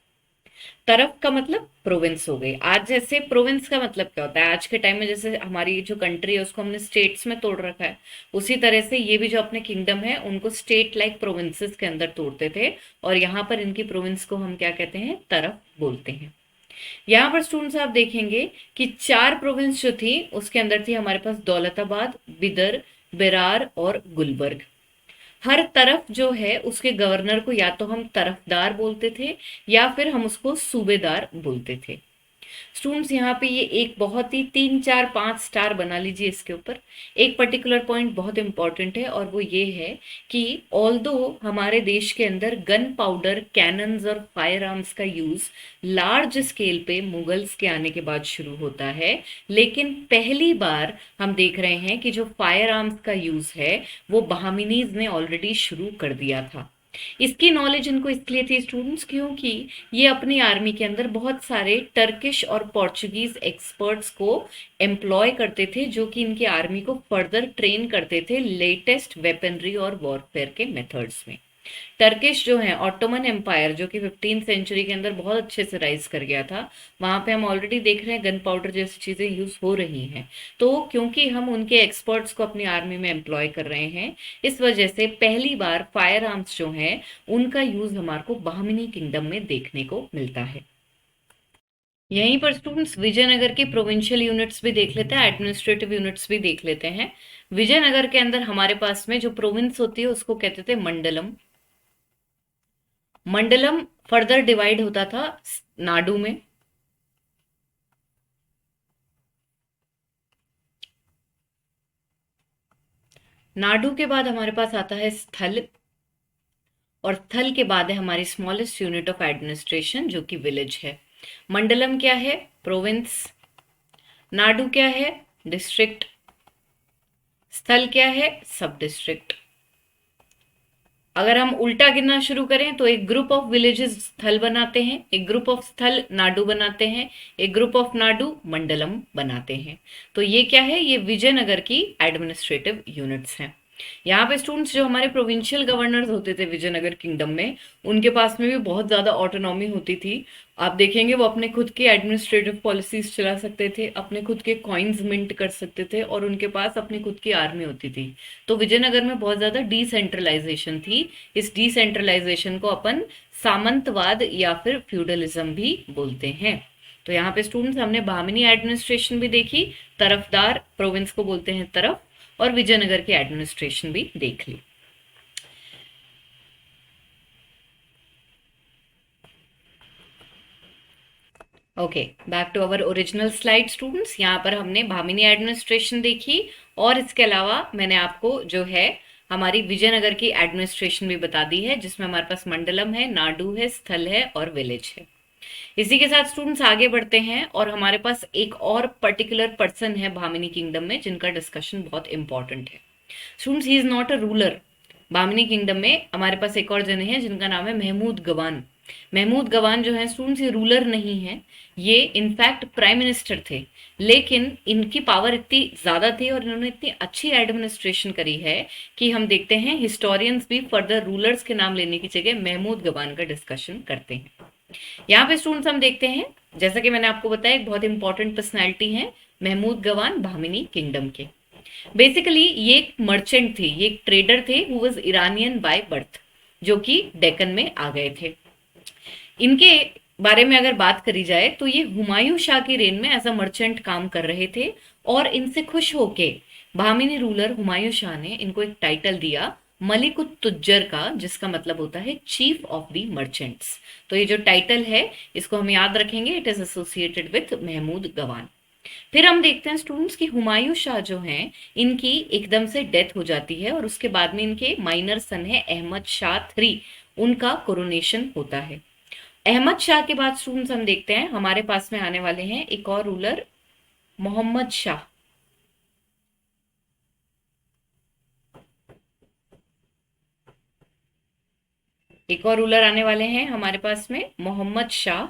तरफ का मतलब प्रोविंस हो गई। आज जैसे प्रोविंस का मतलब क्या होता है, आज के टाइम में जैसे हमारी जो कंट्री है उसको हमने स्टेट्स में तोड़ रखा है, उसी तरह से ये भी जो अपने किंगडम है उनको स्टेट लाइक प्रोविंसेस के अंदर तोड़ते थे। और यहाँ पर इनकी प्रोविंस को हम क्या कहते हैं, तरफ बोलते हैं। यहाँ पर स्टूडेंट्स आप देखेंगे कि 4 प्रोविंस जो थी उसके अंदर थी हमारे पास दौलताबाद, बिदर, बेरार और गुलबर्ग। हर तरफ जो है उसके गवर्नर को या तो हम तरफदार बोलते थे या फिर हम उसको सूबेदार बोलते थे। स्टूडेंट्स यहाँ पे ये एक बहुत ही 3 4 5 स्टार बना लीजिए इसके ऊपर। एक पर्टिकुलर पॉइंट बहुत इंपॉर्टेंट है और वो ये है कि ऑल्दो हमारे देश के अंदर गन पाउडर, कैनन्स और फायर आर्म्स का यूज लार्ज स्केल पे मुगल्स के आने के बाद शुरू होता है, लेकिन पहली बार हम देख रहे हैं कि जो फायर आर्म्स का यूज है वो बहामिनीज ने ऑलरेडी शुरू कर दिया था। इसकी नॉलेज इनको इसलिए थी स्टूडेंट्स क्योंकि ये अपनी आर्मी के अंदर बहुत सारे टर्किश और पोर्चुगीज एक्सपर्ट्स को एम्प्लॉय करते थे, जो कि इनकी आर्मी को फर्दर ट्रेन करते थे लेटेस्ट वेपनरी और वॉरफेयर के मेथड्स में। टर्किश जो है, ऑटोमन एम्पायर जो कि 15th सेंचुरी के अंदर बहुत अच्छे से राइज कर गया था, वहां पे हम ऑलरेडी देख रहे हैं गन पाउडर जैसी चीजें यूज हो रही हैं। तो क्योंकि हम उनके एक्सपर्ट्स को अपनी आर्मी में एम्प्लॉय कर रहे हैं, इस वजह से पहली बार फायर आर्म्स जो हैं उनका यूज हमारे को बहामनी किंगडम में देखने को मिलता है। यहीं पर स्टूडेंट्स विजयनगर की प्रोविंशियल यूनिट्स भी देख लेते हैं, एडमिनिस्ट्रेटिव यूनिट्स भी देख लेते हैं। विजयनगर के अंदर हमारे पास में जो प्रोविंस होती है उसको कहते थे मंडलम। मंडलम फर्दर डिवाइड होता था नाडु में। नाडु के बाद हमारे पास आता है स्थल, और स्थल के बाद है हमारी स्मॉलेस्ट यूनिट ऑफ एडमिनिस्ट्रेशन जो कि विलेज है। मंडलम क्या है, प्रोविंस। नाडु क्या है, डिस्ट्रिक्ट। स्थल क्या है, सब डिस्ट्रिक्ट। अगर हम उल्टा गिनना शुरू करें तो एक ग्रुप ऑफ विलेजेस स्थल बनाते हैं, एक ग्रुप ऑफ स्थल नाडु बनाते हैं, एक ग्रुप ऑफ नाडु मंडलम बनाते हैं। तो ये क्या है, ये विजयनगर की एडमिनिस्ट्रेटिव यूनिट्स हैं। यहाँ पे स्टूडेंट्स जो हमारे प्रोविंशियल गवर्नर्स होते थे विजयनगर किंगडम में, उनके पास में भी बहुत ज्यादा ऑटोनॉमी होती थी। आप देखेंगे वो अपने खुद के एडमिनिस्ट्रेटिव पॉलिसीज चला सकते थे, अपने खुद के कॉइन्स मिंट कर सकते थे, और उनके पास अपनी खुद की आर्मी होती थी। तो विजयनगर में बहुत ज्यादा डिसेंट्रलाइजेशन थी। इस डिसेंट्रलाइजेशन को अपन सामंतवाद या फिर फ्यूडलिज्म भी बोलते हैं। तो यहाँ पे स्टूडेंट्स हमने बहामनी एडमिनिस्ट्रेशन भी देखी, तरफदार प्रोविंस को बोलते हैं तरफ, और विजयनगर की एडमिनिस्ट्रेशन भी देख ली। Okay, back to our original slide students. यहाँ पर हमने बहामनी एडमिनिस्ट्रेशन देखी, और इसके अलावा मैंने आपको जो है हमारी विजयनगर की एडमिनिस्ट्रेशन भी बता दी है, जिसमें हमारे पास मंडलम है, नाडु है, स्थल है और विलेज है। इसी के साथ स्टूडेंट्स आगे बढ़ते हैं, और हमारे पास एक और पर्टिकुलर पर्सन है बहामनी किंगडम में जिनका डिस्कशन बहुत इंपॉर्टेंट है। Students, he is not a ruler. Bahmani kingdom में हमारे पास एक और जने हैं जिनका नाम है महमूद गवान। महमूद गवान जो है स्टूडेंट्स, ये रूलर नहीं है, ये इनफैक्ट प्राइम मिनिस्टर थे, लेकिन इनकी पावर इतनी ज्यादा थी और इन्होंने इतनी अच्छी एडमिनिस्ट्रेशन करी है कि हम देखते हैं हिस्टोरियंस भी फर्दर रूलर्स के नाम लेने की जगह महमूद गवान का डिस्कशन करते हैं। यहाँ पे स्टूडेंट्स हम देखते हैं, जैसा कि मैंने आपको बताया, एक बहुत इंपॉर्टेंट पर्सनैलिटी है महमूद गवान बहामनी किंगडम के। बेसिकली ये एक मर्चेंट थे, ये एक ट्रेडर थे, who was Iranian by birth, जो कि डेक्कन में आ गए थे। इनके बारे में अगर बात करी जाए तो ये हुमायूं शाह की रेन में एज अ मर्चेंट काम कर रहे थे, और इनसे खुश होके बहमीनी रूलर हुमायूं शाह ने इनको एक टाइटल दिया मलिक उत तुज्जर का, जिसका मतलब होता है चीफ ऑफ द मर्चेंट्स। तो ये जो टाइटल है इसको हम याद रखेंगे, it is associated with Mahmud Gawan. फिर हम देखते हैं स्टूडेंट्स की हुमायूं शाह जो हैं इनकी एकदम से डेथ हो जाती है, और उसके बाद में इनके माइनर सन है अहमद शाह थ्री, उनका कोरोनेशन होता है। अहमद शाह के बाद स्टूडेंट्स हम देखते हैं हमारे पास में आने वाले हैं एक और रूलर, मोहम्मद शाह। एक और रूलर आने वाले हैं हमारे पास में मोहम्मद शाह।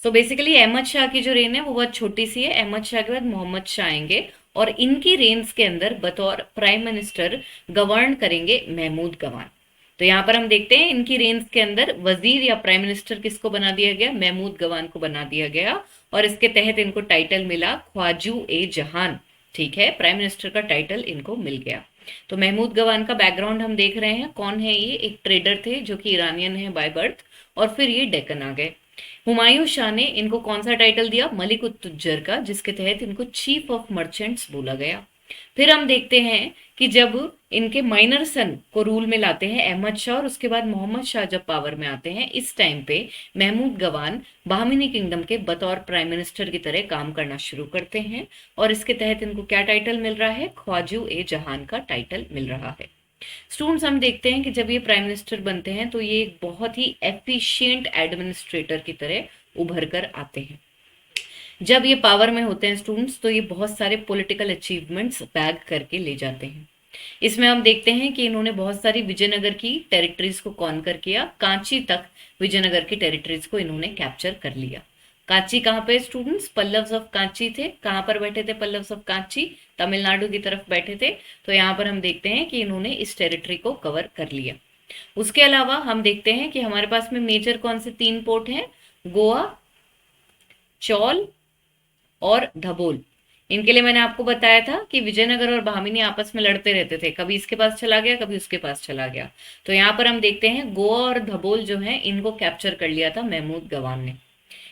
सो बेसिकली अहमद शाह की जो रेन है वो बहुत छोटी सी है, अहमद शाह के बाद मोहम्मद शाह आएंगे, और इनकी रेंज के अंदर बतौर प्राइम मिनिस्टर गवर्न करेंगे महमूद गवान। तो यहाँ पर हम देखते हैं इनकी रेंज के अंदर वजीर या प्राइम मिनिस्टर किसको बना दिया गया, महमूद गवान को बना दिया गया, और इसके तहत इनको टाइटल मिला ख्वाजू ए जहान। ठीक है, प्राइम मिनिस्टर का टाइटल इनको मिल गया। तो महमूद गवान का बैकग्राउंड हम देख रहे हैं, कौन है ये, एक ट्रेडर थे जो कि ईरानियन है बाय बर्थ, और फिर ये डेक्कन आ गए। हुमायूं शाह ने इनको कौन सा टाइटल दिया, मलिक उत तुज्जर का, जिसके तहत इनको चीफ ऑफ मर्चेंट्स बोला गया। फिर हम देखते हैं कि जब इनके माइनर सन को रूल में लाते हैं अहमद शाह, और उसके बाद मोहम्मद शाह जब पावर में आते हैं, इस टाइम पे महमूद गवान बहमीनी किंगडम के बतौर प्राइम मिनिस्टर की तरह काम करना शुरू करते हैं, और इसके तहत इनको क्या टाइटल मिल रहा है, ख्वाजू ए जहान का टाइटल मिल रहा है। स्टूडेंट्स हम देखते हैं कि जब ये प्राइम मिनिस्टर बनते हैं तो ये एक बहुत ही एफिशिएंट एडमिनिस्ट्रेटर की तरह उभर कर आते हैं। जब ये पावर में होते हैं स्टूडेंट्स तो ये बहुत सारे पॉलिटिकल अचीवमेंट्स बैग करके ले जाते हैं। इसमें हम देखते हैं कि इन्होंने बहुत सारी विजयनगर की टेरिटरीज को कॉन्कर किया, कांची तक विजयनगर की टेरिटरीज को इन्होंने कैप्चर कर लिया। कांची कहाँ पे स्टूडेंट्स, पल्लव्स ऑफ कांची थे। कहाँ पर बैठे थे पल्लव्स ऑफ कांची, तमिलनाडु की तरफ बैठे थे। तो यहाँ पर हम देखते हैं कि इन्होंने इस टेरिटरी को कवर कर लिया। उसके अलावा हम देखते हैं कि हमारे पास में मेजर कौन से तीन पोर्ट हैं, गोवा, चौल और धबोल। इनके लिए मैंने आपको बताया था कि विजयनगर और बहमीनी आपस में लड़ते रहते थे, कभी इसके पास चला गया कभी उसके पास चला गया। तो यहाँ पर हम देखते हैं गोवा और धबोल जो है इनको कैप्चर कर लिया था महमूद गवान ने।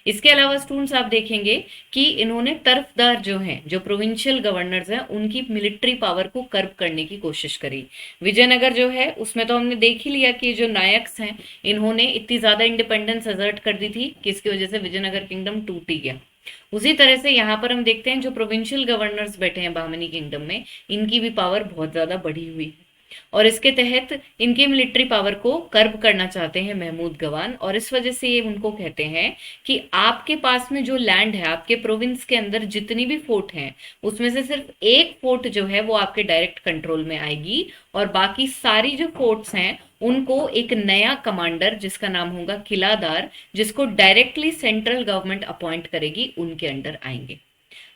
इसके अलावा स्टूडेंट्स आप देखेंगे कि इन्होंने तरफदार जो हैं, जो प्रोविंशियल गवर्नर्स हैं, उनकी मिलिट्री पावर को कर्ब करने की कोशिश करी। विजयनगर जो है उसमें तो हमने देख ही लिया कि जो नायक्स हैं इन्होंने इतनी ज्यादा इंडिपेंडेंस असर्ट कर दी थी कि इसकी वजह से विजयनगर किंगडम टूट ही गया। उसी तरह से यहाँ पर हम देखते हैं जो प्रोविंशियल गवर्नर्स बैठे हैं बहमनी किंगडम में, इनकी भी पावर बहुत ज्यादा बढ़ी हुई है, और इसके तहत इनकी मिलिट्री पावर को कर्ब करना चाहते हैं महमूद गवान। और इस वजह से ये उनको कहते हैं कि आपके पास में जो लैंड है, आपके प्रोविंस के अंदर जितनी भी फोर्ट हैं उसमें से सिर्फ एक फोर्ट जो है वो आपके डायरेक्ट कंट्रोल में आएगी, और बाकी सारी जो फोर्ट्स हैं उनको एक नया कमांडर जिसका नाम होगा किलादार, जिसको डायरेक्टली सेंट्रल गवर्नमेंट अपॉइंट करेगी, उनके अंडर आएंगे।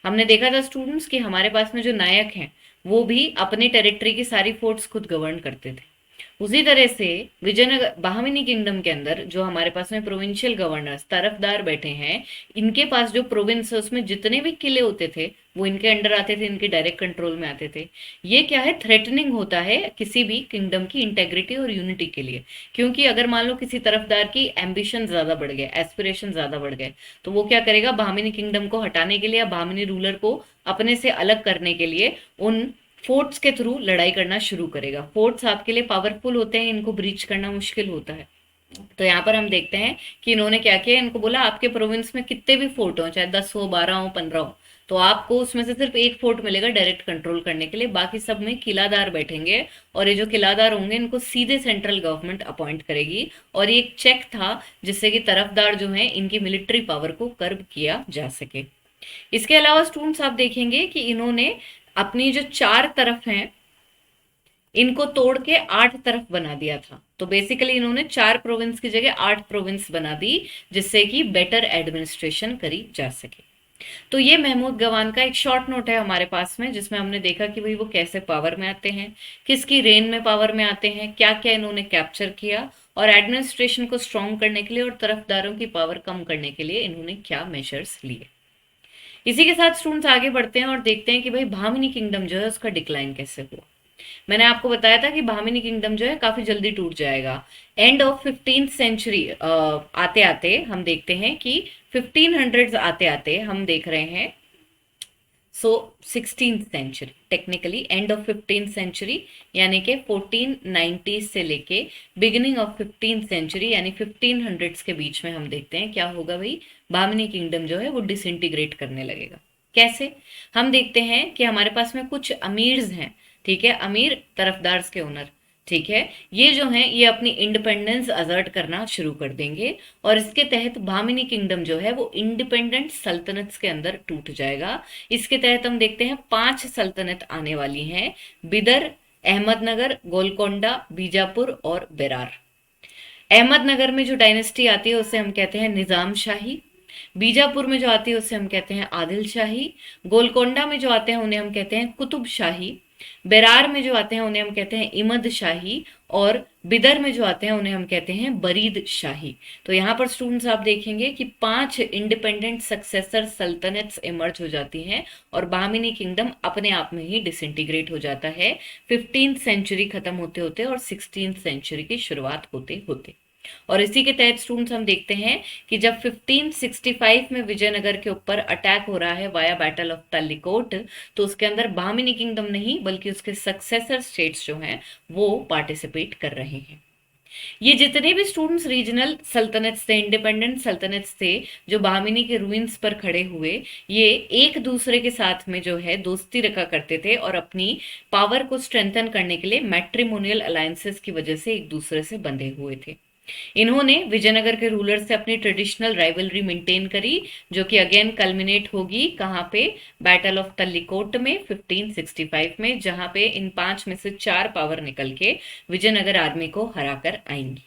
हमने देखा था स्टूडेंट्स कि हमारे पास में जो नायक हैं वो भी अपनी टेरिटरी की सारी फोर्ट्स खुद गवर्न करते थे। उसी तरह से विजयनगर बहमीनी किंगडम के अंदर जो हमारे पास में प्रोविंशियल गवर्नर्स तरफदार बैठे हैं, इनके पास जो प्रोविंस है उसमें जितने भी किले होते थे वो इनके अंडर आते थे, इनके डायरेक्ट कंट्रोल में आते थे। ये क्या है, थ्रेटनिंग होता है किसी भी किंगडम की इंटेग्रिटी और यूनिटी के लिए, क्योंकि अगर मान लो किसी तरफदार की एम्बिशन ज्यादा बढ़ गए, एस्पिरेशन ज्यादा बढ़ गए, तो वो क्या करेगा, बहमीनी किंगडम को हटाने के लिए या बहमीनी रूलर को अपने से अलग करने के लिए उन फोर्ट्स के थ्रू लड़ाई करना शुरू करेगा। फोर्ट्स आपके लिए पावरफुल होते हैं, इनको ब्रीच करना मुश्किल होता है। तो यहाँ पर हम देखते हैं कि इन्होंने क्या किया, इनको बोला आपके प्रोविंस में कितने भी फोर्ट हो, चाहे 10 हो, 12 हो, 15 हो, तो आपको उसमें से सिर्फ एक फोर्ट मिलेगा डायरेक्ट कंट्रोल करने के लिए, बाकी सब में किलादार बैठेंगे, और ये जो किलादार होंगे इनको सीधे सेंट्रल गवर्नमेंट अपॉइंट करेगी। और ये एक चेक था जिससे कि तरफदार जो है इनकी मिलिट्री पावर को कर्ब किया जा सके। इसके अलावा स्टूडेंट्स आप देखेंगे कि इन्होंने अपनी जो 4 तरफ हैं इनको तोड़ के 8 तरफ बना दिया था। तो बेसिकली इन्होंने 4 प्रोविंस की जगह 8 प्रोविंस बना दी, जिससे कि बेटर एडमिनिस्ट्रेशन करी जा सके। तो ये महमूद गवान का एक शॉर्ट नोट है हमारे पास में, जिसमें हमने देखा कि भाई वो कैसे पावर में आते हैं, किसकी रेन में पावर में आते हैं, क्या क्या इन्होंने कैप्चर किया, और एडमिनिस्ट्रेशन को स्ट्रॉन्ग करने के लिए और तरफदारों की पावर कम करने के लिए इन्होंने क्या मेजर्स लिए। इसी के साथ स्टूडेंट्स आगे बढ़ते हैं और देखते हैं कि भाई बहमीनी किंगडम जो है उसका डिक्लाइन कैसे हुआ। मैंने आपको बताया था कि बहामिनी किंगडम जो है काफी जल्दी टूट जाएगा। एंड ऑफ 15th सेंचुरी आते आते हम देखते हैं कि 1500 आते आते हम देख रहे हैं, so 16th century, technically end of 15th century यानी कि 1490 से लेके बिगिनिंग ऑफ 15th सेंचुरी यानी 1500s के बीच में हम देखते हैं क्या होगा भाई, बामिनी किंगडम जो है वो डिसइंटीग्रेट करने लगेगा। कैसे? हम देखते हैं कि हमारे पास में कुछ अमीर्स हैं, ठीक है, अमीर तरफदार्स के ओनर, ठीक है, ये जो हैं ये अपनी इंडिपेंडेंस असर्ट करना शुरू कर देंगे और इसके तहत भामिनी किंगडम जो है वो इंडिपेंडेंट सल्तनत के अंदर टूट जाएगा। इसके तहत हम देखते हैं 5 सल्तनत आने वाली हैं, बिदर, अहमदनगर, गोलकोंडा, बीजापुर और बेरार। अहमदनगर में जो डायनेस्टी आती है उसे हम कहते हैं निजाम शाही, बीजापुर में जो आती है उसे हम कहते हैं आदिल शाही, गोलकोंडा में जो आते हैं उन्हें हम कहते हैं कुतुब शाही, बेरार में जो आते हैं उन्हें हम कहते हैं इमद शाही और बिदर में जो आते हैं उन्हें हम कहते हैं बरीद शाही। तो यहाँ पर स्टूडेंट्स आप देखेंगे कि 5 इंडिपेंडेंट सक्सेसर सल्तनत्स इमर्ज हो जाती हैं और बहामिनी किंगडम अपने आप में ही डिसइंटीग्रेट हो जाता है 15th सेंचुरी खत्म होते होते और 16th सेंचुरी की शुरुआत होते होते। और इसी के तहत स्टूडेंट्स हम देखते हैं कि जब 1565 में विजयनगर के ऊपर अटैक हो रहा है वाया बैटल ऑफ तल्लीकोट, तो उसके अंदर बहामिनी किंगडम नहीं बल्कि उसके सक्सेसर स्टेट्स जो हैं वो पार्टिसिपेट कर रहे हैं। ये जितने भी स्टूडेंट्स रीजनल सल्तनत थे, इंडिपेंडेंट सल्तनत थे जो बहामिनी के रूइंस पर खड़े हुए, ये एक दूसरे के साथ में जो है दोस्ती रखा करते थे और अपनी पावर को स्ट्रेंथन करने के लिए मैट्रिमोनियल अलायंसेस की वजह से एक दूसरे से बंधे हुए थे। इन्होंने विजयनगर के रूलर से अपनी ट्रेडिशनल राइवलरी मेंटेन करी, जो कि अगेन कल्मिनेट होगी कहाँ पे, बैटल ऑफ तल्लीकोट में 1565 में, जहां पे इन 5 में से 4 पावर निकल के विजयनगर आर्मी को हराकर आएंगी।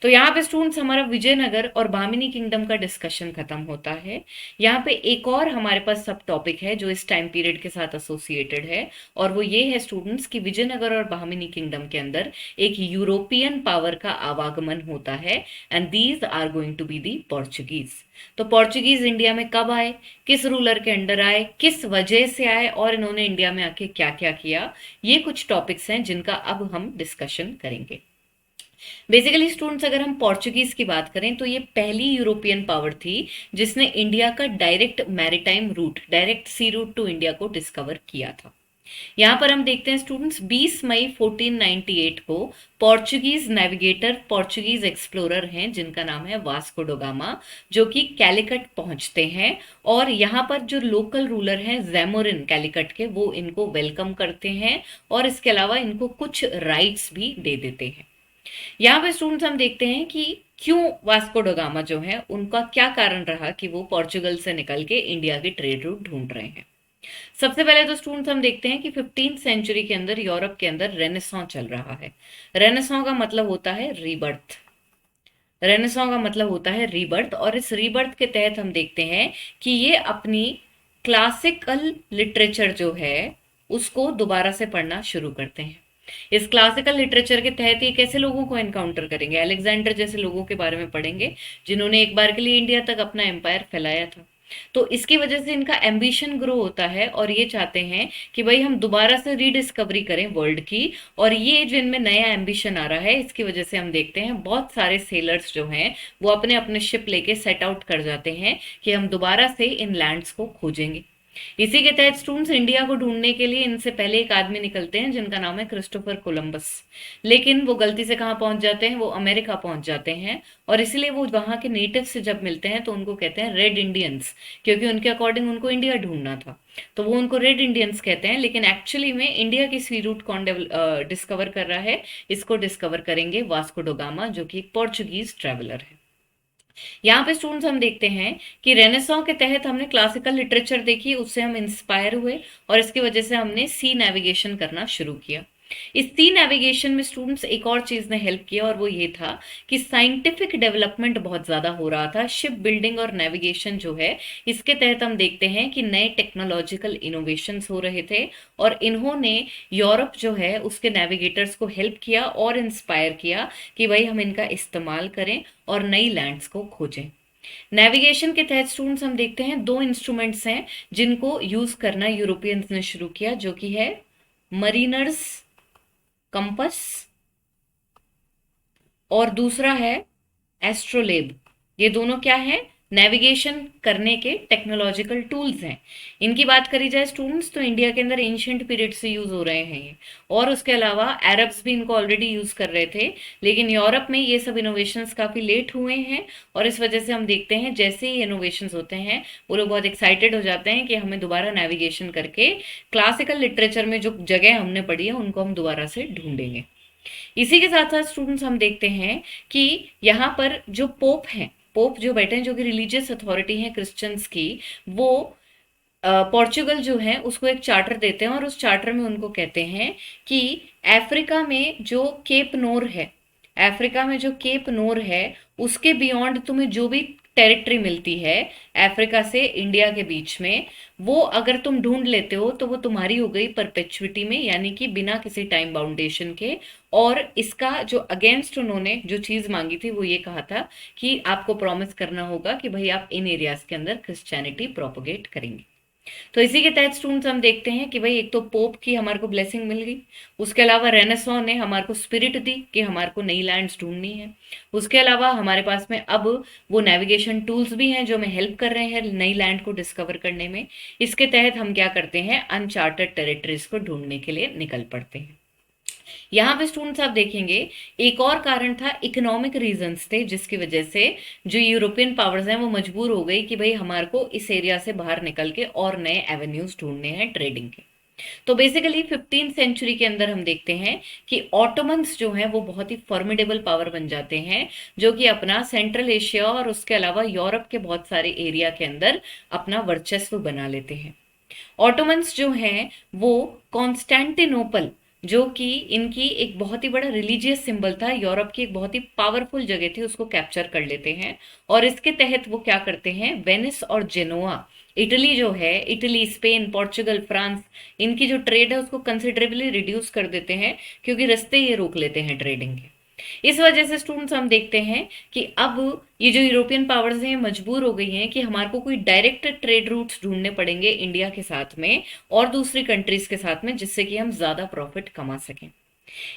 तो यहाँ पे स्टूडेंट्स हमारा विजयनगर और बहामिनी किंगडम का डिस्कशन खत्म होता है। यहाँ पे एक और हमारे पास सब टॉपिक है जो इस टाइम पीरियड के साथ एसोसिएटेड है और वो ये है स्टूडेंट्स कि विजयनगर और बहामिनी किंगडम के अंदर एक यूरोपियन पावर का आवागमन होता है and these are going to be the Portuguese. तो पोर्चुगीज इंडिया में कब आए, किस रूलर के अंडर आए, किस वजह से आए और इन्होंने इंडिया में आके क्या क्या किया, ये कुछ टॉपिक्स हैं जिनका अब हम डिस्कशन करेंगे। बेसिकली स्टूडेंट्स अगर हम पोर्चुगीज की बात करें तो ये पहली यूरोपियन पावर थी जिसने इंडिया का डायरेक्ट मैरीटाइम रूट, डायरेक्ट सी रूट टू इंडिया को डिस्कवर किया था। यहां पर हम देखते हैं स्टूडेंट्स 20 मई 1498 को पोर्चुगीज नेविगेटर, पोर्चुगीज एक्सप्लोरर हैं जिनका नाम है वास्को ड गामा, जो कि कैलिकट पहुंचते हैं और यहाँ पर जो लोकल रूलर हैं जैमोरिन कैलिकट के, वो इनको वेलकम करते हैं और इसके अलावा इनको कुछ राइट्स भी दे देते हैं। यहाँ पे स्टूडेंट्स हम देखते हैं कि क्यों वास्को ड गामा जो है उनका क्या कारण रहा कि वो पोर्चुगल से निकल के इंडिया की ट्रेड रूट ढूंढ रहे हैं। सबसे पहले तो स्टूडेंट्स हम देखते हैं कि 15th सेंचुरी के अंदर यूरोप के अंदर रेनेसां चल रहा है। रेनेसां का मतलब होता है रीबर्थ, रेनेसां का मतलब होता है रीबर्थ और इस रीबर्थ के तहत हम देखते हैं कि ये अपनी क्लासिकल लिटरेचर जो है उसको दोबारा से पढ़ना शुरू करते हैं। इस क्लासिकल लिटरेचर के तहत ये कैसे लोगों को एनकाउंटर करेंगे, अलेक्जेंडर जैसे लोगों के बारे में पढ़ेंगे जिन्होंने एक बार के लिए इंडिया तक अपना एम्पायर फैलाया था। तो इसकी वजह से इनका एम्बिशन ग्रो होता है और ये चाहते हैं कि भाई हम दोबारा से रीडिस्कवरी करें वर्ल्ड की, और ये जो इनमें नया एम्बिशन आ रहा है इसकी वजह से हम देखते हैं बहुत सारे सेलर्स जो हैं वो अपने अपने शिप लेके सेट आउट कर जाते हैं कि हम दोबारा से इन लैंड्स को खोजेंगे। इसी के तहत स्टूडेंट्स इंडिया को ढूंढने के लिए इनसे पहले एक आदमी निकलते हैं जिनका नाम है क्रिस्टोफर कोलंबस, लेकिन वो गलती से कहाँ पहुंच जाते हैं, वो अमेरिका पहुंच जाते हैं और इसलिए वो वहां के नेटिव से जब मिलते हैं तो उनको कहते हैं रेड इंडियंस, क्योंकि उनके अकॉर्डिंग उनको इंडिया ढूंढना था तो वो उनको रेड इंडियंस कहते हैं। लेकिन एक्चुअली में इंडिया की सी रूट कौन डिस्कवर कर रहा है, इसको डिस्कवर करेंगे वास्को ड गामा जो कि एक पोर्चुगीज ट्रेवलर है। यहाँ पे स्टूडेंट्स हम देखते हैं कि रेनेसां के तहत हमने क्लासिकल लिटरेचर देखी, उससे हम इंस्पायर हुए और इसकी वजह से हमने सी नेविगेशन करना शुरू किया। इस सी नेविगेशन में स्टूडेंट्स एक और चीज ने हेल्प किया और वो ये था कि साइंटिफिक डेवलपमेंट बहुत ज्यादा हो रहा था, शिप बिल्डिंग और नेविगेशन जो है इसके तहत हम देखते हैं कि नए टेक्नोलॉजिकल इनोवेशंस हो रहे थे और इन्होंने यूरोप जो है उसके नेविगेटर्स को हेल्प किया और इंस्पायर किया कि भाई हम इनका इस्तेमाल करें और नई लैंड्स को खोजें। नेविगेशन के तहत स्टूडेंट्स हम देखते हैं 2 इंस्ट्रूमेंट्स हैं जिनको यूज करना यूरोपियंस ने शुरू किया, जो कि है मरीनर्स कंपस और दूसरा है एस्ट्रोलेब। ये दोनों क्या है? नेविगेशन करने के टेक्नोलॉजिकल टूल्स हैं। इनकी बात करी जाए स्टूडेंट्स तो इंडिया के अंदर एंशियंट पीरियड से यूज हो रहे हैं ये, और उसके अलावा अरब्स भी इनको ऑलरेडी यूज कर रहे थे, लेकिन यूरोप में ये सब इनोवेशंस काफी लेट हुए हैं। और इस वजह से हम देखते हैं जैसे ही इनोवेशंस होते हैं वो लोग बहुत एक्साइटेड हो जाते हैं कि हमें दोबारा नेविगेशन करके क्लासिकल लिटरेचर में जो जगह हमने पढ़ी है उनको हम दोबारा से ढूंढेंगे। इसी के साथ साथ स्टूडेंट्स हम देखते हैं कि यहाँ पर जो पोप हैं, पोप जो बैठे हैं जो कि रिलीजियस अथॉरिटी है क्रिश्चियंस की, वो पोर्चुगल जो है उसको एक चार्टर देते हैं और उस चार्टर में उनको कहते हैं कि अफ्रीका में जो केप नोर है, अफ्रीका में जो केप नोर है उसके बियॉन्ड तुम्हें जो भी टेरिटरी मिलती है अफ्रीका से इंडिया के बीच में, वो अगर तुम ढूंढ लेते हो तो वो तुम्हारी हो गई परपेचुइटी में, यानी कि बिना किसी टाइम बाउंडेशन के। और इसका जो अगेंस्ट उन्होंने जो चीज मांगी थी वो ये कहा था कि आपको प्रॉमिस करना होगा कि भाई आप इन एरियाज के अंदर क्रिश्चियनिटी प्रोपोगेट करेंगे। तो इसी के तहत स्टूडेंट्स हम देखते हैं कि भाई एक तो पोप की हमारे को ब्लेसिंग मिल गई, उसके अलावा रेनेसॉ ने हमारे को स्पिरिट दी कि हमारे को नई लैंड्स ढूंढनी है, उसके अलावा हमारे पास में अब वो नेविगेशन टूल्स भी हैं जो हमें हेल्प कर रहे हैं नई लैंड को डिस्कवर करने में। इसके तहत हम क्या करते हैं, अनचार्टेड टेरिटरीज को ढूंढने के लिए निकल पड़ते हैं। यहाँ पे स्टूडेंट्स आप देखेंगे एक और कारण था, इकोनॉमिक रीजंस थे जिसकी वजह से जो यूरोपियन पावर्स हैं वो मजबूर हो गई कि भाई हमारे को इस एरिया से बाहर निकल के और नए एवेन्यूज ढूंढने हैं ट्रेडिंग के। तो बेसिकली 15th सेंचुरी के अंदर हम देखते हैं कि ऑटोमन्स जो हैं वो बहुत ही फॉर्मिडेबल पावर बन जाते हैं, जो कि अपना सेंट्रल एशिया और उसके अलावा यूरोप के बहुत सारे एरिया के अंदर अपना वर्चस्व बना लेते हैं। ऑटोमन्स जो हैं वो कॉन्स्टेंटिनोपल, जो कि इनकी एक बहुत ही बड़ा रिलीजियस सिंबल था, यूरोप की एक बहुत ही पावरफुल जगह थी, उसको कैप्चर कर लेते हैं। और इसके तहत वो क्या करते हैं, वेनिस और जेनोआ, इटली जो है, इटली, स्पेन, पोर्चुगल, फ्रांस, इनकी जो ट्रेड है उसको कंसिडरेबली रिड्यूस कर देते हैं, क्योंकि रास्ते ये रोक लेते हैं ट्रेडिंग के। इस वजह से स्टूडेंट्स हम देखते हैं कि अब ये जो यूरोपियन पावर्स हैं मजबूर हो गई हैं कि हमारे को कोई डायरेक्ट ट्रेड रूट्स ढूंढने पड़ेंगे इंडिया के साथ में और दूसरी कंट्रीज के साथ में, जिससे कि हम ज्यादा प्रॉफिट कमा सकें।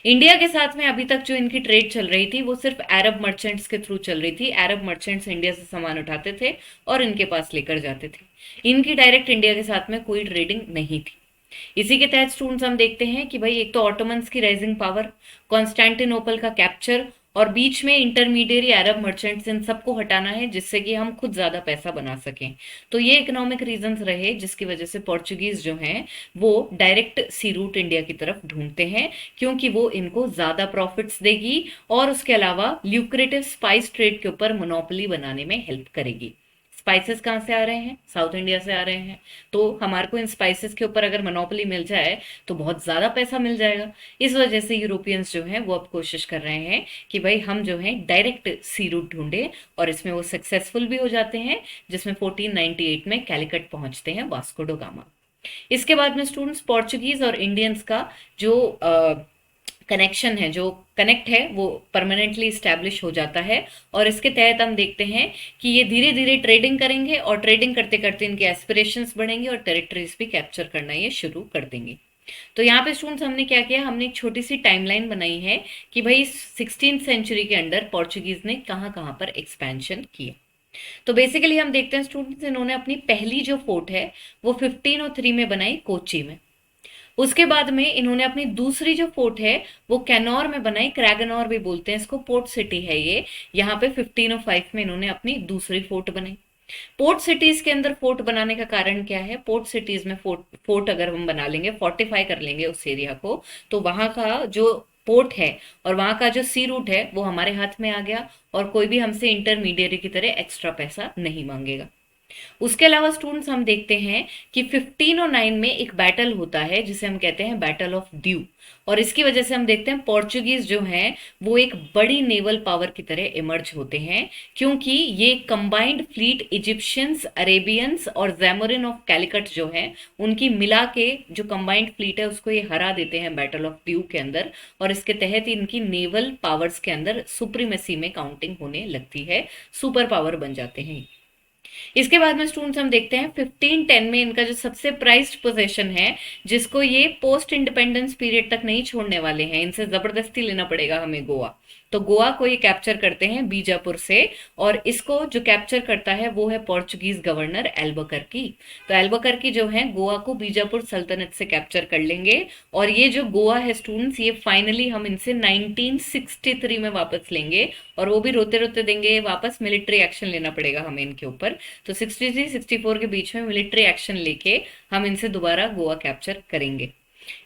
इंडिया के साथ में अभी तक जो इनकी ट्रेड चल रही थी वो सिर्फ अरब मर्चेंट्स के थ्रू चल रही थी। अरब मर्चेंट्स इंडिया से सामान उठाते थे और इनके पास लेकर जाते थे। इनकी डायरेक्ट इंडिया के साथ में कोई ट्रेडिंग नहीं थी। इसी के तहत स्टूडेंट्स हम देखते हैं कि भाई एक तो ऑटोमन्स की राइजिंग पावर, कॉन्स्टेंटिनोपल का कैप्चर और बीच में इंटरमीडिएरी अरब मर्चेंट्स, इन सबको हटाना है जिससे कि हम खुद ज्यादा पैसा बना सकें। तो ये इकोनॉमिक रीजंस रहे जिसकी वजह से पोर्चुगीज जो हैं वो डायरेक्ट सी रूट इंडिया की तरफ ढूंढते हैं, क्योंकि वो इनको ज्यादा प्रॉफिट्स देगी और उसके अलावा ल्यूक्रेटिव स्पाइस ट्रेड के ऊपर मोनोपोली बनाने में हेल्प करेगी। स्पाइसेस कहाँ से आ रहे हैं, साउथ इंडिया से आ रहे हैं, तो हमारे को इन स्पाइसेस के ऊपर अगर मोनोपोली मिल जाए तो बहुत ज्यादा पैसा मिल जाएगा। इस वजह से यूरोपियंस जो हैं वो अब कोशिश कर रहे हैं कि भाई हम जो है डायरेक्ट सी रूट ढूंढे, और इसमें वो सक्सेसफुल भी हो जाते हैं, जिसमें 1498 में कैलिकट पहुंचते हैं वास्को डो गामा। इसके बाद में स्टूडेंट्स पोर्चुगीज और इंडियंस का जो कनेक्शन है, जो कनेक्ट है, वो परमानेंटली स्टैब्लिश हो जाता है। और इसके तहत हम देखते हैं कि ये धीरे धीरे ट्रेडिंग करेंगे और ट्रेडिंग करते करते इनके एस्पिरेशंस बढ़ेंगे और टेरिटरीज भी कैप्चर करना ये शुरू कर देंगे। तो यहाँ पे स्टूडेंट्स हमने क्या किया, हमने एक छोटी सी टाइमलाइन बनाई है कि भाई 16th सेंचुरी के अंदर पोर्चुगीज ने कहाँ कहाँ पर एक्सपेंशन किया। तो बेसिकली हम देखते हैं स्टूडेंट्स, इन्होंने अपनी पहली जो फोर्ट है वो 1503 में बनाई कोची में। उसके बाद में इन्होंने अपनी दूसरी जो फोर्ट है वो कैनौर में बनाई, क्रैगनौर भी बोलते हैं इसको, पोर्ट सिटी है ये। यहाँ पे 1505 में इन्होंने अपनी दूसरी फोर्ट बनाई। पोर्ट सिटीज के अंदर फोर्ट बनाने का कारण क्या है, पोर्ट सिटीज में फोर्ट अगर हम बना लेंगे, फोर्टिफाई कर लेंगे उस एरिया को, तो वहां का जो पोर्ट है और वहां का जो सी रूट है वो हमारे हाथ में आ गया और कोई भी हमसे इंटरमीडिएरी की तरह एक्स्ट्रा पैसा नहीं मांगेगा। उसके अलावा स्टूडेंट्स हम देखते हैं कि 1509 में एक बैटल होता है जिसे हम कहते हैं बैटल ऑफ ड्यू, और इसकी वजह से हम देखते हैं पोर्चुगीज जो हैं वो एक बड़ी नेवल पावर की तरह इमर्ज होते हैं, क्योंकि ये कंबाइंड फ्लीट इजिप्शियंस, अरेबियंस और जैमोरिन ऑफ कैलिकट जो है उनकी मिला के जो कंबाइंड फ्लीट है उसको ये हरा देते हैं बैटल ऑफ ड्यू के अंदर, और इसके तहत इनकी नेवल पावर्स के अंदर सुप्रीमेसी में काउंटिंग होने लगती है, सुपर पावर बन जाते हैं। इसके बाद में स्टूडेंट्स हम देखते हैं 1510 में इनका जो सबसे प्राइज्ड पोजेशन है, जिसको ये पोस्ट इंडिपेंडेंस पीरियड तक नहीं छोड़ने वाले हैं, इनसे जबरदस्ती लेना पड़ेगा हमें गोवा। तो गोवा को ये कैप्चर करते हैं बीजापुर से, और इसको जो कैप्चर करता है वो है पोर्चुगीज गवर्नर एल्बुकर्की। तो एल्बुकर्की जो है गोवा को बीजापुर सल्तनत से कैप्चर कर लेंगे, और ये जो गोवा है स्टूडेंट्स, ये फाइनली हम इनसे 1963 में वापस लेंगे, और वो भी रोते रोते देंगे वापस, मिलिट्री एक्शन लेना पड़ेगा हमें इनके ऊपर। तो 63-64 के बीच में मिलिट्री एक्शन लेके हम इनसे दोबारा गोवा कैप्चर करेंगे।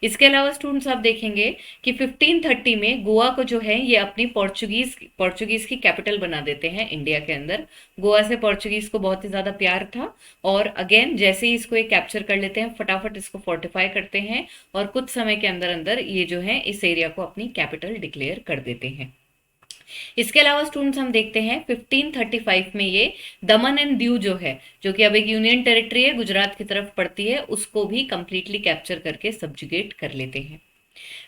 इसके अलावा स्टूडेंट्स आप देखेंगे कि 1530 में गोवा को जो है ये अपनी पोर्चुगीज की कैपिटल बना देते हैं इंडिया के अंदर। गोवा से पोर्चुगीज को बहुत ही ज्यादा प्यार था, और अगेन जैसे ही इसको ये कैप्चर कर लेते हैं, फटाफट इसको फोर्टिफाई करते हैं, और कुछ समय के अंदर अंदर ये जो है इस एरिया को अपनी कैपिटल डिक्लेयर कर देते हैं। इसके अलावा स्टूडेंट्स हम देखते हैं 1535 में ये दमन एंड दीव जो है, जो कि अब एक यूनियन टेरिटरी है, गुजरात की तरफ पड़ती है, उसको भी कंप्लीटली कैप्चर करके सब्जुगेट कर लेते हैं।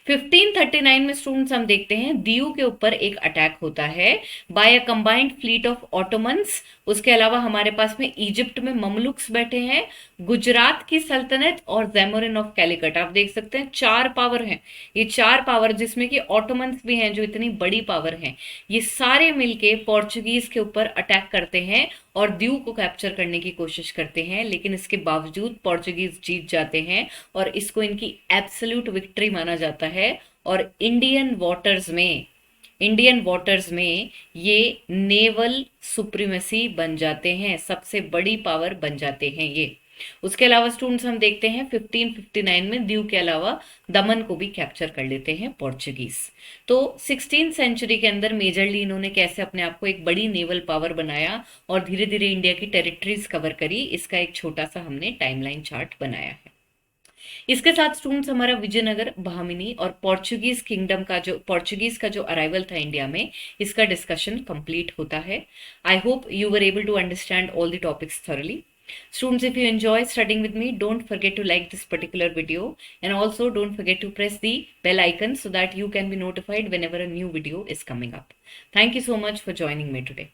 1539 में स्टूडेंट्स हम देखते हैं दीव के ऊपर एक अटैक होता है by a combined fleet of Ottomans. उसके अलावा हमारे पास में इजिप्ट में ममलुक्स बैठे हैं, गुजरात की सल्तनत और जैमोरिन ऑफ कैलिकट। आप देख सकते हैं 4 पावर हैं, ये 4 पावर जिसमें कि ऑटोमन्स भी हैं जो इतनी बड़ी पावर हैं, ये सारे मिलके पोर्चुगीज के ऊपर अटैक करते हैं और दीव को कैप्चर करने की कोशिश करते हैं, लेकिन इसके बावजूद पोर्चुगीज जीत जाते हैं, और इसको इनकी एब्सोल्यूट विक्ट्री माना जाता है। और इंडियन वाटर्स में ये नेवल सुप्रीमेसी बन जाते हैं, सबसे बड़ी पावर बन जाते हैं ये। उसके अलावा स्टूडेंट्स हम देखते हैं 1559 में दीव के अलावा दमन को भी कैप्चर कर लेते हैं पोर्चुगीज। तो 16th सेंचुरी के अंदर मेजरली इन्होंने कैसे अपने आप को एक बड़ी नेवल पावर बनाया और धीरे धीरे इंडिया की टेरिटरीज कवर करी, इसका एक छोटा सा हमने टाइमलाइन चार्ट बनाया है। इसके साथ स्टूडेंट्स हमारा विजयनगर, बहामिनी और पोर्चुगीज का जो अराइवल था इंडिया में, इसका डिस्कशन कंप्लीट होता है। I hope you were able to understand all the topics thoroughly. Students, if you enjoy studying with me, don't forget to like this particular video, and also don't forget to press the bell icon so that you can be notified whenever a new video is coming up. Thank you so much for joining me today.